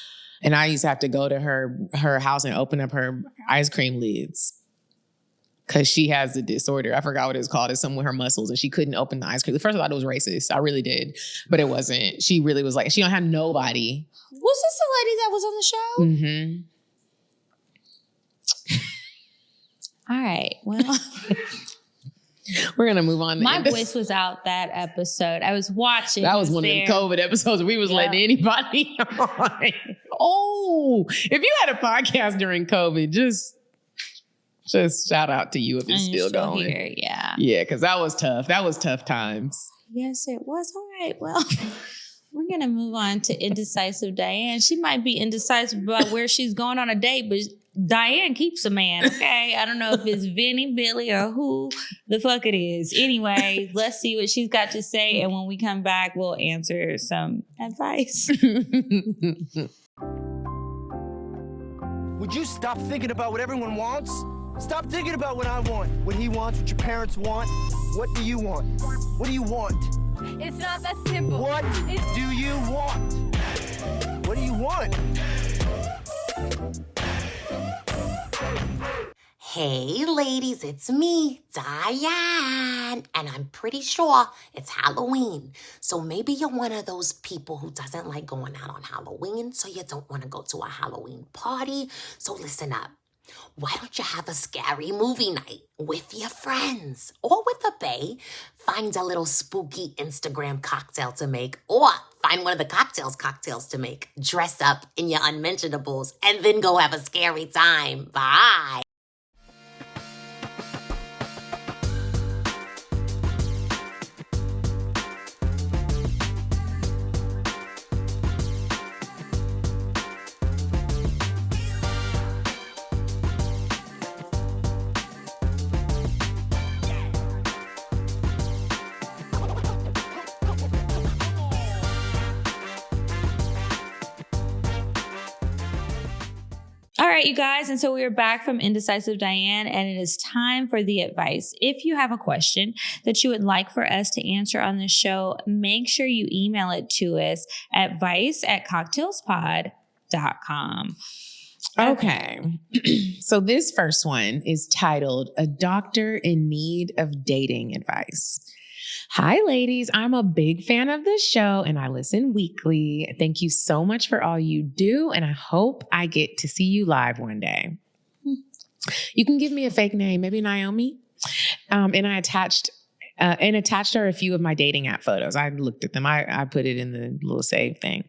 and I used to have to go to her house and open up her ice cream lids because she has the disorder. I forgot what it's called. It's something with her muscles, and she couldn't open the ice cream. At first I thought it was racist. I really did, but it wasn't. She really was like, she don't have nobody. Was this the lady that was on the show? Mm-hmm. All right. Well, we're going to move on. My voice was out that episode. I was watching. That was one of the COVID episodes where we was letting anybody on. Oh, if you had a podcast during COVID, just shout out to you if it's still going. Here, yeah. Yeah, because that was tough. That was tough times. Yes, it was. All right. Well, we're going to move on to indecisive Diane. She might be indecisive about where she's going on a date, but Diane keeps a man, okay? I don't know if it's Vinny, Billy, or who the fuck it is. Anyway, let's see what she's got to say. And when we come back, we'll answer some advice. Would you stop thinking about what everyone wants? Stop thinking about what I want, what he wants, what your parents want. What do you want? What do you want? It's not that simple. What do you want? What do you want? Hey ladies, it's me, Diane, and I'm pretty sure it's Halloween. So maybe you're one of those people who doesn't like going out on Halloween, so you don't want to go to a Halloween party. So listen up. Why don't you have a scary movie night with your friends or with a bae? Find a little spooky Instagram cocktail to make, or find one of the cocktails to make. Dress up in your unmentionables and then go have a scary time. Bye. All right, you guys. And so we are back from Indecisive Diane, and it is time for the advice. If you have a question that you would like for us to answer on the show, make sure you email it to us at advice@cocktailspod.com. Okay. So this first one is titled, A Doctor in Need of Dating Advice. Hi, ladies. I'm a big fan of the show and I listen weekly. Thank you so much for all you do, and I hope I get to see you live one day. You can give me a fake name, maybe Naomi. And I attached And attached are a few of my dating app photos. I looked at them. I put it in the little save thing.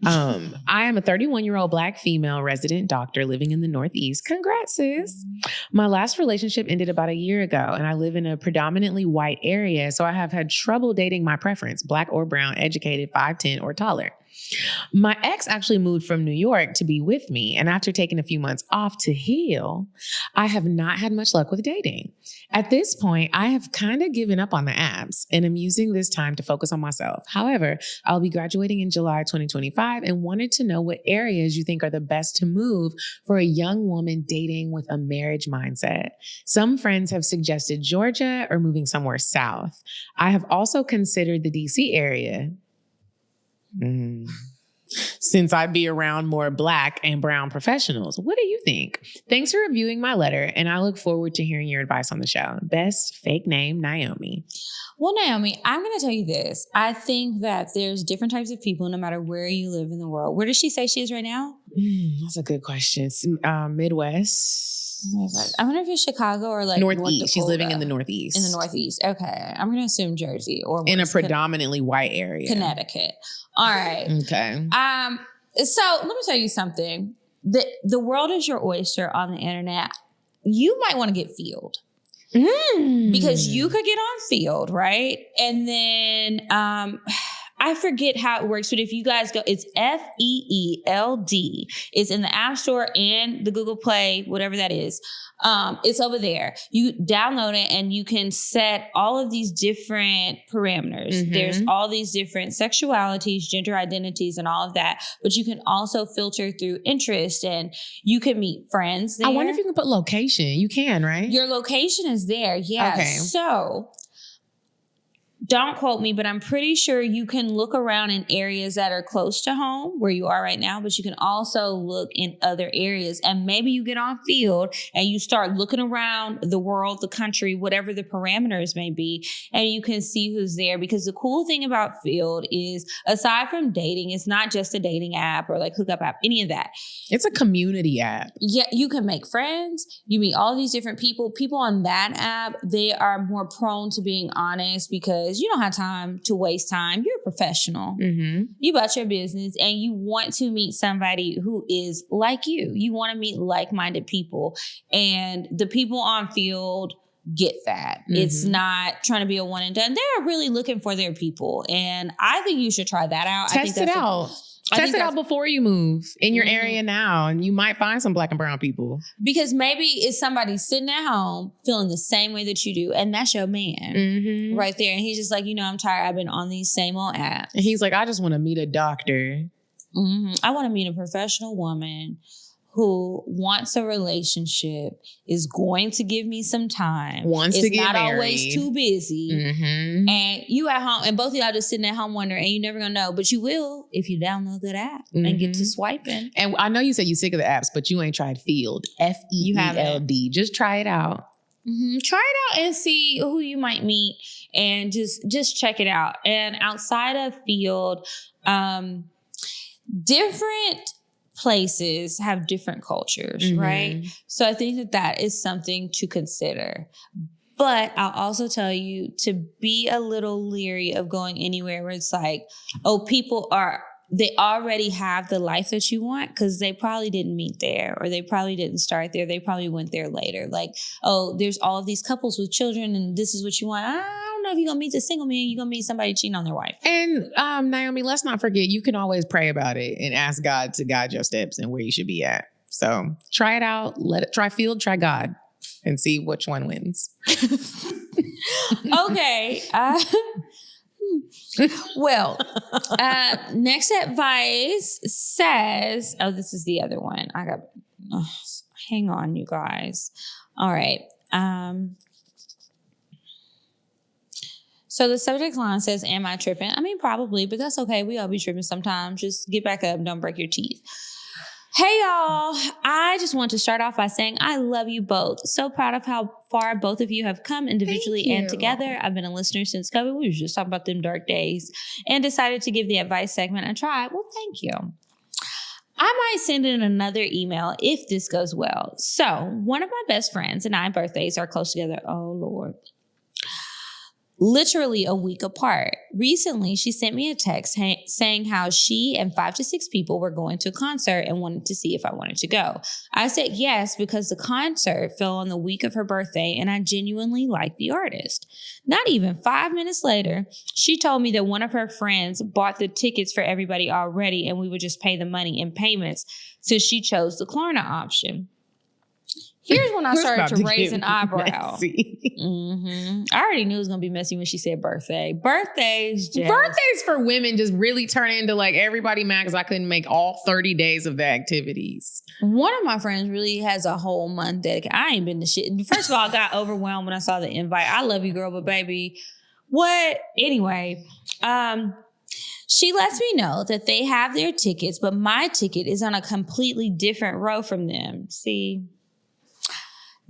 I am a 31-year-old Black female resident doctor living in the Northeast. Congrats, sis. My last relationship ended about a year ago, and I live in a predominantly white area, so I have had trouble dating my preference, Black or brown, educated, 5'10", or taller. My ex actually moved from New York to be with me, and after taking a few months off to heal, I have not had much luck with dating. At this point, I have kind of given up on the apps, and am using this time to focus on myself. However, I'll be graduating in July 2025 and wanted to know what areas you think are the best to move for a young woman dating with a marriage mindset. Some friends have suggested Georgia or moving somewhere south. I have also considered the DC area. Since I'd be around more Black and brown professionals. What do you think? Thanks for reviewing my letter, and I look forward to hearing your advice on the show. Best, fake name, Naomi. Well, Naomi, I'm going to tell you this. I think that there's different types of people no matter where you live in the world. Where does she say she is right now? That's a good question. Midwest. I wonder if it's Chicago or like Northeast. She's living in the Northeast. In the Northeast. Okay. I'm going to assume Jersey or in a predominantly white area. Connecticut. All right. Okay. So let me tell you something. The world is your oyster on the internet. You might want to get Field. Because you could get on Field, right? And then I forget how it works, but if you guys go, it's FEELD. It's in the App Store and the Google Play, whatever that is. It's over there. You download it and you can set all of these different parameters. There's all these different sexualities, gender identities, and all of that. But you can also filter through interest and you can meet friends there. I wonder if you can put location. You can, right? Your location is there. Yeah. Okay. So don't quote me, but I'm pretty sure you can look around in areas that are close to home where you are right now, but you can also look in other areas. And maybe you get on Field and you start looking around the world, the country, whatever the parameters may be, and you can see who's there. Because the cool thing about Field is, aside from dating, it's not just a dating app or like hookup app, any of that. It's a community app. Yeah, you can make friends. You meet all these different people. People on that app, they are more prone to being honest because you don't have time to waste time. You're a professional. You about your business and you want to meet somebody who is like you. You want to meet like-minded people. And the people on Field get that. It's not trying to be a one and done. They're really looking for their people. And I think you should try that out. Test it out. Test it out before you move in your area now, and you might find some Black and brown people. Because maybe it's somebody sitting at home feeling the same way that you do, and that's your man right there. And he's just like, I'm tired. I've been on these same old apps. And he's like, I just want to meet a doctor. I want to meet a professional woman who wants a relationship, is going to give me some time, wants to get married, not always too busy, and you at home, and both of y'all just sitting at home wondering, and you never gonna know, but you will if you download that app and get to swiping. And I know you said you're sick of the apps, but you ain't tried Field. FEELD. Just try it out. Try it out and see who you might meet, and just check it out. And outside of Field, different places have different cultures, right? So I think that is something to consider. But I'll also tell you to be a little leery of going anywhere where it's like, they already have the life that you want, because they probably didn't meet there, or they probably didn't start there. They probably went there later. Like, there's all of these couples with children and this is what you want. I don't know if you're going to meet the single man, you're going to meet somebody cheating on their wife. And Naomi, let's not forget, you can always pray about it and ask God to guide your steps and where you should be at. So try it out. Try Field, try God, and see which one wins. Okay. Well, next advice says, this is the other one. Hang on, you guys. All right. So the subject line says, am I tripping? I mean, probably, but that's okay. We all be tripping sometimes. Just get back up. Don't break your teeth. Hey, y'all. I just want to start off by saying I love you both. So proud of how far both of you have come individually and together. I've been a listener since COVID. We were just talking about them dark days and decided to give the advice segment a try. Well, thank you. I might send in another email if this goes well. So one of my best friends and I birthdays are close together. Oh, Lord. literally a week apart. Recently, she sent me a text saying how she and 5 to 6 people were going to a concert and wanted to see if I wanted to go. I said yes because the concert fell on the week of her birthday and I genuinely liked the artist. Not even 5 minutes later, she told me that one of her friends bought the tickets for everybody already and we would just pay the money in payments since she chose the Klarna option. Here's when I started to raise an eyebrow. I already knew it was going to be messy when she said birthday. Birthdays for women just really turn into like everybody mad because I couldn't make all 30 days of the activities. One of my friends really has a whole month dedicated. I ain't been to shit. First of all, I got overwhelmed when I saw the invite. I love you, girl, but baby, what? Anyway, she lets me know that they have their tickets, but my ticket is on a completely different row from them. See?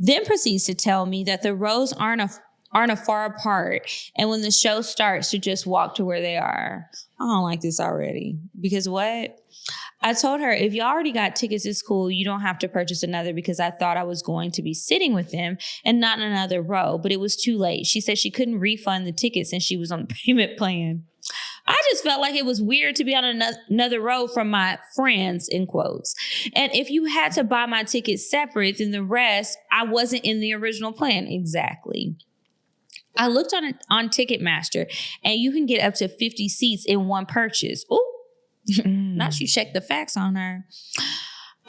Then proceeds to tell me that the rows aren't a far apart, and when the show starts, to just walk to where they are. I don't like this already. Because what? I told her, if you already got tickets, it's cool. You don't have to purchase another because I thought I was going to be sitting with them and not in another row, but it was too late. She said she couldn't refund the tickets and she was on the payment plan. I just felt like it was weird to be on another row from my friends, in quotes. And if you had to buy my ticket separate than the rest, I wasn't in the original plan. Exactly. I looked on Ticketmaster and you can get up to 50 seats in one purchase. Ooh, now she checked the facts on her.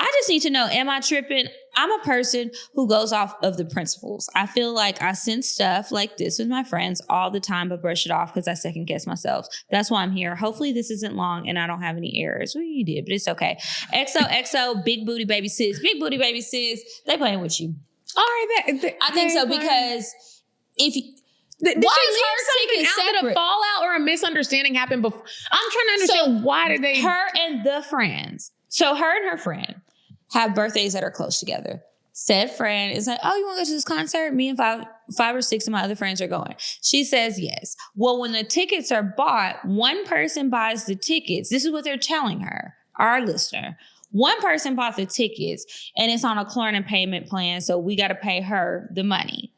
I just need to know, am I tripping? I'm a person who goes off of the principles. I feel like I send stuff like this with my friends all the time, but brush it off because I second guess myself. That's why I'm here. Hopefully this isn't long and I don't have any errors. Well, you did, but it's okay. XOXO, big booty baby sis. Big booty baby sis. They playing with you. All right. I think so because if you... Did she leave something out that a fallout or a misunderstanding happened before? I'm trying to understand why did they... Her and the friends. So her and her friend have birthdays that are close together. Said friend is like, oh, you want to go to this concert? Me and five or six of my other friends are going. She says yes. Well, when the tickets are bought, one person buys the tickets. This is what they're telling her, our listener. One person bought the tickets and it's on a Klarna payment plan, so we got to pay her the money.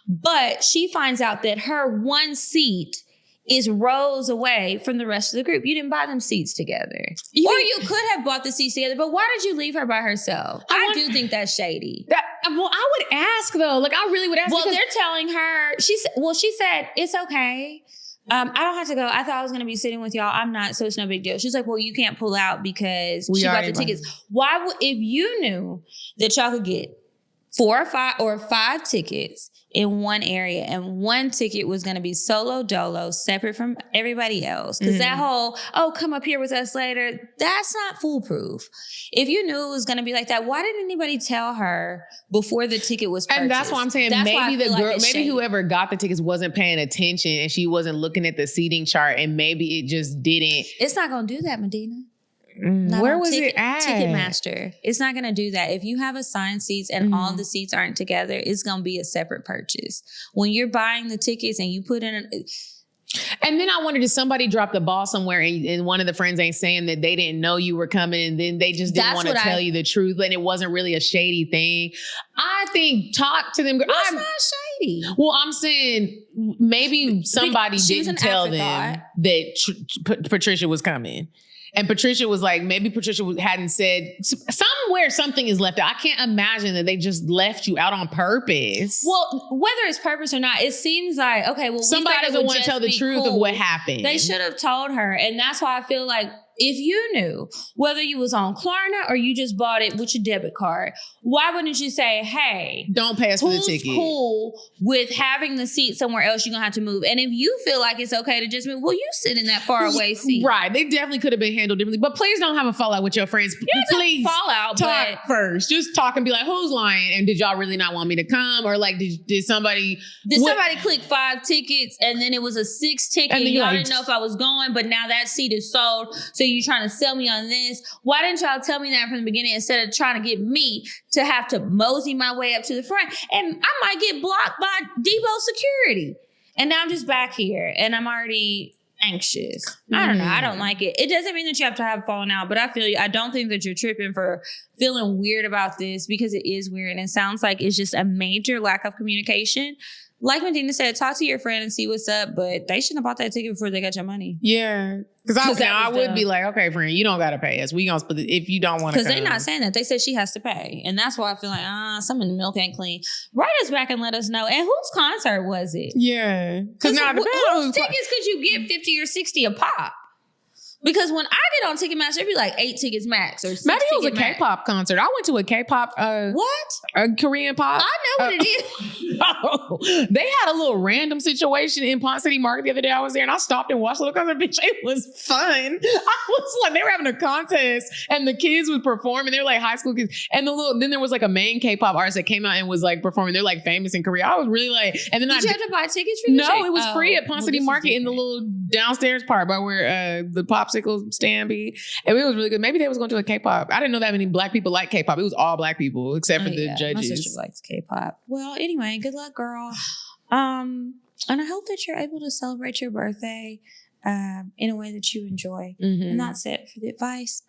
But she finds out that her one seat is rows away from the rest of the group. You didn't buy them seats together. You could have bought the seats together, but why did you leave her by herself? I do think that's shady. Well, I would ask though. Like, I really would ask. Well, they're telling her, she said, it's okay. I don't have to go. I thought I was going to be sitting with y'all. I'm not, so it's no big deal. She's like, well, you can't pull out because she bought the tickets. Why would, if you knew that y'all could get 4 or 5 tickets in one area and one ticket was going to be solo dolo, separate from everybody else, because that whole, oh, come up here with us later, that's not foolproof. If you knew it was going to be like that, why didn't anybody tell her before the ticket was purchased? And that's why I'm saying maybe the girl, maybe whoever got the tickets wasn't paying attention and she wasn't looking at the seating chart, and maybe it just didn't. It's not going to do that, Medina. Where was it at? Ticketmaster. It's not going to do that. If you have assigned seats and all the seats aren't together, it's going to be a separate purchase. When you're buying the tickets and you put in and then I wondered, did somebody drop the ball somewhere and one of the friends ain't saying that they didn't know you were coming and then they just didn't want to tell you the truth and it wasn't really a shady thing? I think talk to them. It's not shady. Well, I'm saying maybe somebody didn't tell them that Patricia was coming. And Patricia was like, maybe Patricia hadn't said, somewhere something is left out. I can't imagine that they just left you out on purpose. Well, whether it's purpose or not, it seems like, okay, well, somebody doesn't want to tell the truth of what happened. They should have told her. And that's why I feel like if you knew, whether you was on Klarna or you just bought it with your debit card, why wouldn't you say, hey, don't pay us for the ticket? Who's cool with having the seat somewhere else? You're going to have to move. And if you feel like it's okay to just move, well, you sit in that far away seat. Right. They definitely could have been handled differently. But please don't have a fallout with your friends. Please fallout, talk first. Just talk and be like, who's lying? And did y'all really not want me to come? Or like, did somebody... Did somebody click 5 tickets and then it was a 6 ticket and y'all didn't know if I was going, but now that seat is sold, so you're trying to sell me on this? Why didn't y'all tell me that from the beginning instead of trying to get me to have to mosey my way up to the front? And I might get blocked by Depot security. And now I'm just back here and I'm already anxious. I don't know. I don't like it. It doesn't mean that you have to have fallen out, but I feel you. I don't think that you're tripping for feeling weird about this because it is weird and it sounds like it's just a major lack of communication. like Medina said, talk to your friend and see what's up, but they shouldn't have bought that ticket before they got your money. Yeah. Because I would be like, okay, friend, you don't got to pay us. We going to split it if you don't want to. Because they're not saying that. They said she has to pay. And that's why I feel like, some in the milk ain't clean. Write us back and let us know. And whose concert was it? Yeah. Because now whose tickets could you get 50 or 60 a pop? Because when I get on Ticketmaster, it'd be like 8 tickets max or 6 maybe it was a max. K-pop concert. I went to a K-pop. What? A Korean pop. I know what it is. No. They had a little random situation in Ponce City Market the other day. I was there and I stopped and watched the little concert. Bitch, it was fun. I was like, they were having a contest and the kids would perform and they were like high school kids. And then there was like a main K-pop artist that came out and was like performing. They're like famous in Korea. I was really like, and then Did you have to buy tickets for this? No, it was free at Ponce City Market in the little downstairs part by where the popsicle stand be. And it was really good. Maybe they was going to a K-pop. I didn't know that many black people like K-pop. It was all black people except for the judges. My sister likes K-pop. Well, anyway, good luck, girl. And I hope that you're able to celebrate your birthday in a way that you enjoy. Mm-hmm. And that's it for the advice.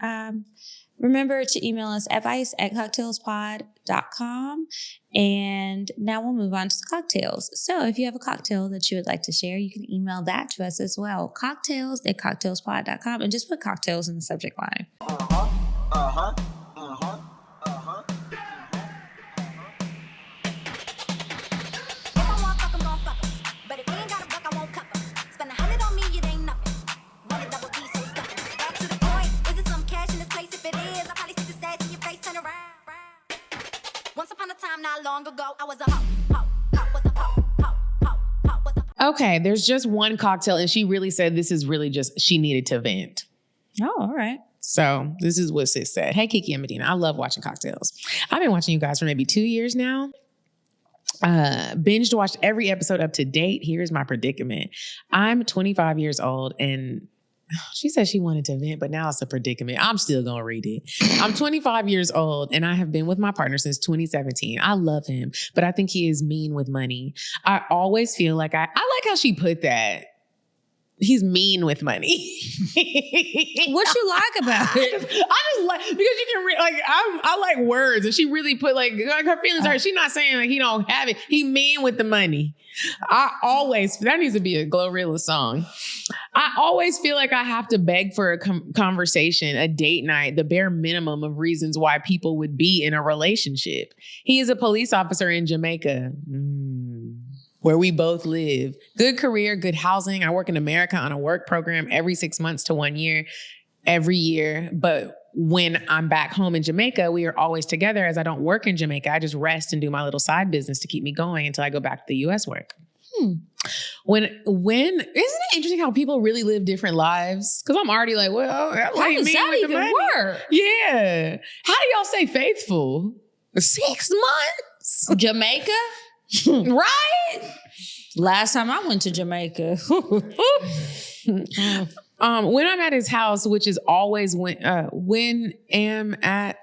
Remember to email us advice@cocktailspod.com. And now we'll move on to the cocktails. So if you have a cocktail that you would like to share, you can email that to us as well. cocktails@cocktailspod.com, and just put cocktails in the subject line. Okay, there's just one cocktail, and she really said this is really just, she needed to vent. Oh, all right. So this is what Sis said. Hey, Kiki and Medina, I love watching cocktails. I've been watching you guys for maybe 2 years now. Binged watched every episode up to date. Here's my predicament. I'm 25 years old and she said she wanted to vent, but now it's a predicament. I'm still going to read it. I'm 25 years old and I have been with my partner since 2017. I love him, but I think he is mean with money. I always feel like I like how she put that. He's mean with money. What you like about it? I just like, because you can I like words, and she really put like her feelings hurt. She's not saying like he don't have it. He mean with the money. That needs to be a Glorilla song. I always feel like I have to beg for a conversation, a date night, the bare minimum of reasons why people would be in a relationship. He is a police officer in Jamaica. Where we both live. Good career, good housing. I work in America on a work program every 6 months to 1 year, every year. But when I'm back home in Jamaica, we are always together as I don't work in Jamaica. I just rest and do my little side business to keep me going until I go back to the US work. When isn't it interesting how people really live different lives? Because I'm already like, well, how does that even work? Yeah. How do y'all stay faithful? 6 months? Jamaica? Right? Last time I went to Jamaica. When I'm at his house, which is always when am at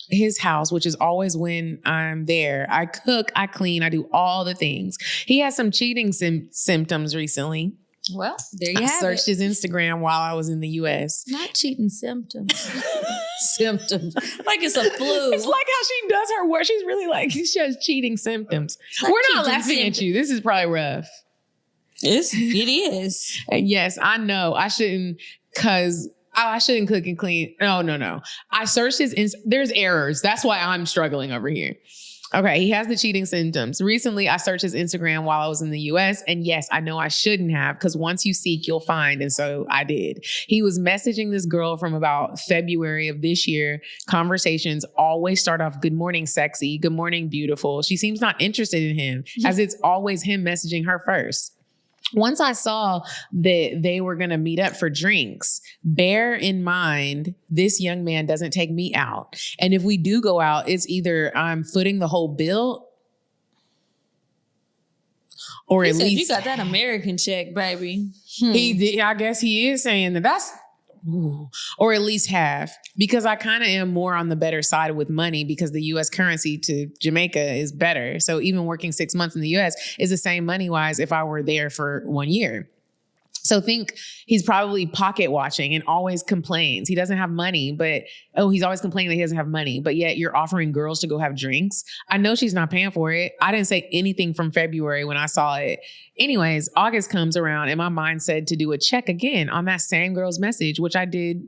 his house, which is always when I'm there. I cook, I clean, I do all the things. He has some cheating symptoms recently. Well, there you have it. I searched his Instagram while I was in the US. Not cheating symptoms. Symptoms. Like it's a flu. It's like how she does her work. She's really like, she shows cheating symptoms. We're not laughing at you. This is probably rough. It is. And yes, I know. I shouldn't I shouldn't cook and clean. No. I searched there's errors. That's why I'm struggling over here. Okay, he has the cheating symptoms. Recently, I searched his Instagram while I was in the US. And yes, I know I shouldn't have, because once you seek, you'll find. And so I did. He was messaging this girl from about February of this year. Conversations always start off, good morning, sexy. Good morning, beautiful. She seems not interested in him, as it's always him messaging her first. Once I saw that they were going to meet up for drinks, bear in mind, this young man doesn't take me out. And if we do go out, it's either I'm footing the whole bill or at least you got that American check, baby. He did. I guess he is saying that's or at least half, because I kind of am more on the better side with money because the U.S. currency to Jamaica is better. So even working 6 months in the U.S. is the same money wise if I were there for 1 year. So think he's probably pocket watching and always complains. He doesn't have money, but he's always complaining that he doesn't have money, but yet you're offering girls to go have drinks. I know she's not paying for it. I didn't say anything from February when I saw it. Anyways, August comes around and my mind said to do a check again on that same girl's message, which I did.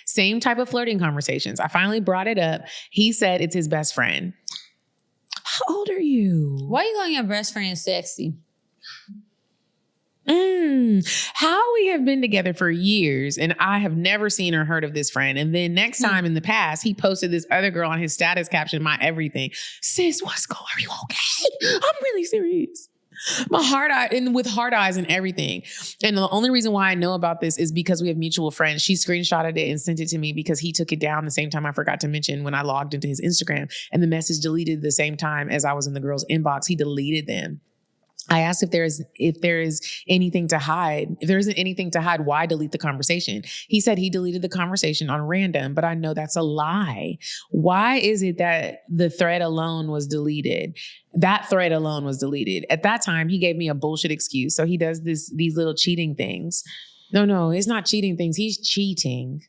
Same type of flirting conversations. I finally brought it up. He said it's his best friend. How old are you? Why are you calling your best friend sexy? How we have been together for years and I have never seen or heard of this friend. And then next time in the past, he posted this other girl on his status caption, my everything. Sis, what's going on? Are you okay? I'm really serious. My heart eye and with hard eyes and everything. And the only reason why I know about this is because we have mutual friends. She screenshotted it and sent it to me because he took it down the same time I forgot to mention when I logged into his Instagram, and the message deleted the same time as I was in the girl's inbox. He deleted them. I asked if there is anything to hide. If there isn't anything to hide, why delete the conversation? He said he deleted the conversation on random, but I know that's a lie. Why is it that the thread alone was deleted? That thread alone was deleted. At that time, he gave me a bullshit excuse. So he does these little cheating things. No, it's not cheating things. He's cheating.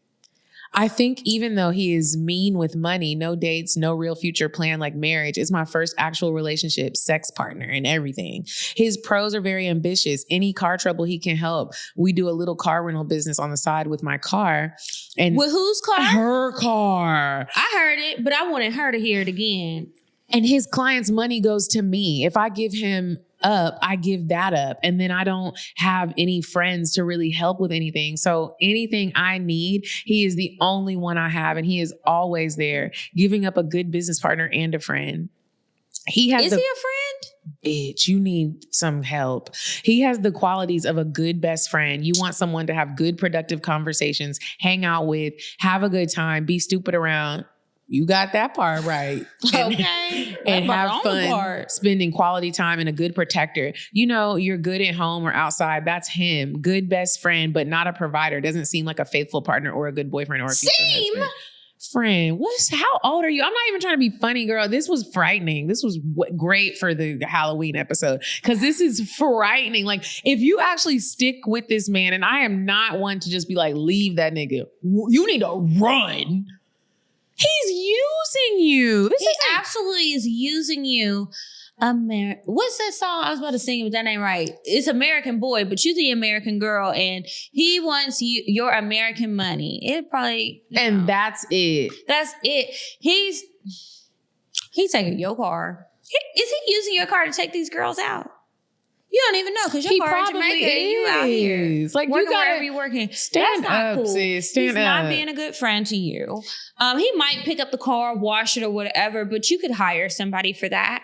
I think even though he is mean with money, no dates, no real future plan like marriage, is my first actual relationship, sex partner and everything. His pros are very ambitious. Any car trouble he can help. We do a little car rental business on the side with my car. And with whose car? Her car. I heard it, but I wanted her to hear it again. And his client's money goes to me. If I give him up, I give that up. And then I don't have any friends to really help with anything. So anything I need, he is the only one I have. And he is always there, giving up a good business partner and a friend. Is he a friend? Bitch, you need some help. He has the qualities of a good best friend. You want someone to have good, productive conversations, hang out with, have a good time, be stupid around. You got that part right. Okay. And have fun spending quality time, and a good protector. You know, you're good at home or outside. That's him. Good best friend, but not a provider. Doesn't seem like a faithful partner or a good boyfriend or a future husband. Friend, how old are you? I'm not even trying to be funny, girl. This was frightening. This was great for the Halloween episode, because this is frightening. Like, if you actually stick with this man, and I am not one to just be like, leave that nigga. You need to run. He's using you. He absolutely is using you. What's that song? I was about to sing it, but that ain't right. It's American Boy, but you the American girl, and he wants your American money. That's it. That's it. He's taking your car. Is he using your car to take these girls out? You don't even know, because your car in Jamaica and you out here. Like, working you gotta wherever you're working. Stand up, cool. sis. He's not being a good friend to you. He might pick up the car, wash it or whatever, but you could hire somebody for that.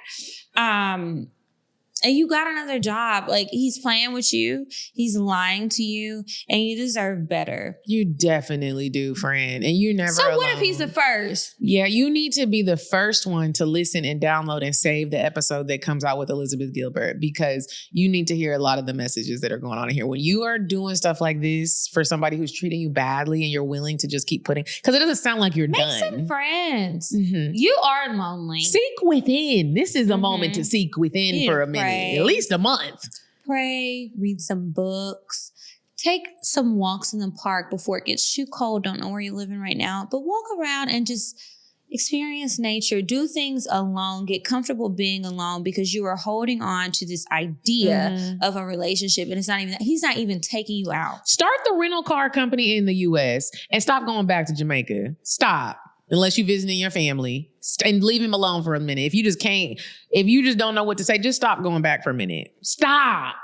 And you got another job. Like, he's playing with you. He's lying to you, and you deserve better. You definitely do, friend. And you're never alone. What if he's the first? Yeah, you need to be the first one to listen and download and save the episode that comes out with Elizabeth Gilbert, because you need to hear a lot of the messages that are going on in here. When you are doing stuff like this for somebody who's treating you badly, and you're willing to just keep putting, because it doesn't sound like you're done. Make some friends. Mm-hmm. You are lonely. Seek within. This is a moment to seek within for a minute. At least a month. Pray, read some books, take some walks in the park before it gets too cold. Don't know where you're living right now, but walk around and just experience nature. Do things alone. Get comfortable being alone, because you are holding on to this idea of a relationship, and he's not even taking you out. Start the rental car company in the US and stop going back to Jamaica. Stop. Unless you're visiting your family, and leave him alone for a minute. If you just don't know what to say, just stop going back for a minute. Stop.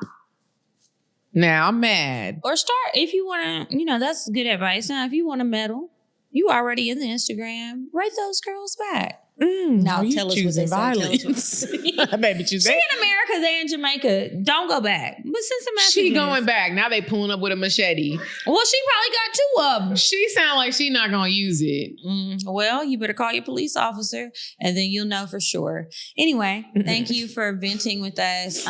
Now I'm mad. Or start, if you want to, that's good advice. Now, if you want to meddle, you already in the Instagram, write those girls back. Now tell us what they violence. Baby, she in America, they in Jamaica. Don't go back. But send some messages. She going back. Now they pulling up with a machete. Well, she probably got 2 of them. She sound like she not gonna use it. Well, you better call your police officer, and then you'll know for sure. Anyway, thank you for venting with us.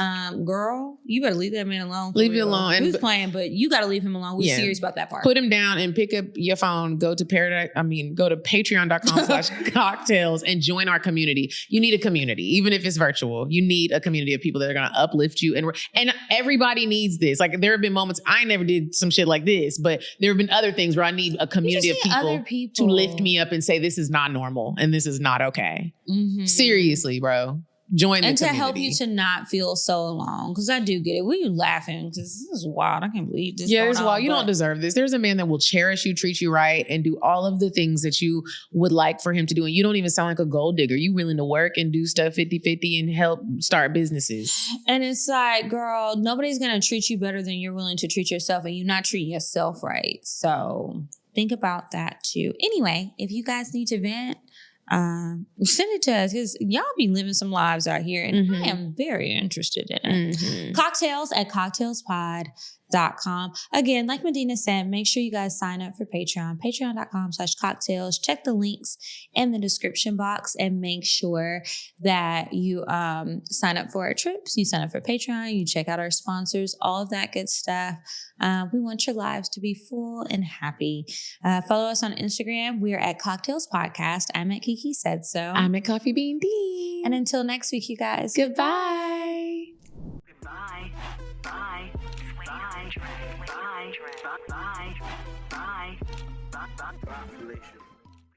Girl, you better leave that man alone. Leave it alone. Who's playing? But you got to leave him alone. We're serious about that part. Put him down and pick up your phone. Go to patreon.com/CockTales and and join our community. You need a community, even if it's virtual. You need a community of people that are going to uplift you. And everybody needs this. Like there have been moments I never did some shit like this, but there have been other things where I need a community of people to lift me up and say, this is not normal and this is not okay. Mm-hmm. Seriously, bro. Join the and to community. help you to not feel so alone, because I do get it. We laughing because this is wild. I can't believe this. Yeah, it's wild. You don't deserve this. There's a man that will cherish you, treat you right, and do all of the things that you would like for him to do. And you don't even sound like a gold digger. You willing to work and do stuff 50-50 and help start businesses. And it's like, girl, nobody's gonna treat you better than you're willing to treat yourself, and you're not treating yourself right. So think about that too. Anyway, if you guys need to vent, send it to us because y'all be living some lives out here and I am very interested in it. CockTales at CockTalesPod.com. Again, like Medina said, make sure you guys sign up for Patreon, patreon.com/CockTales. Check the links in the description box and make sure that you sign up for our trips, you sign up for Patreon, you check out our sponsors, all of that good stuff. We want your lives to be full and happy. Follow us on Instagram. We are at CockTales Podcast. I'm at Kiki Said So. I'm at Coffee Bean D. And until next week, you guys. Goodbye. Goodbye. Bye. Bye. Bye. Bye. Bye. Bye. Bye. Bye. Bye.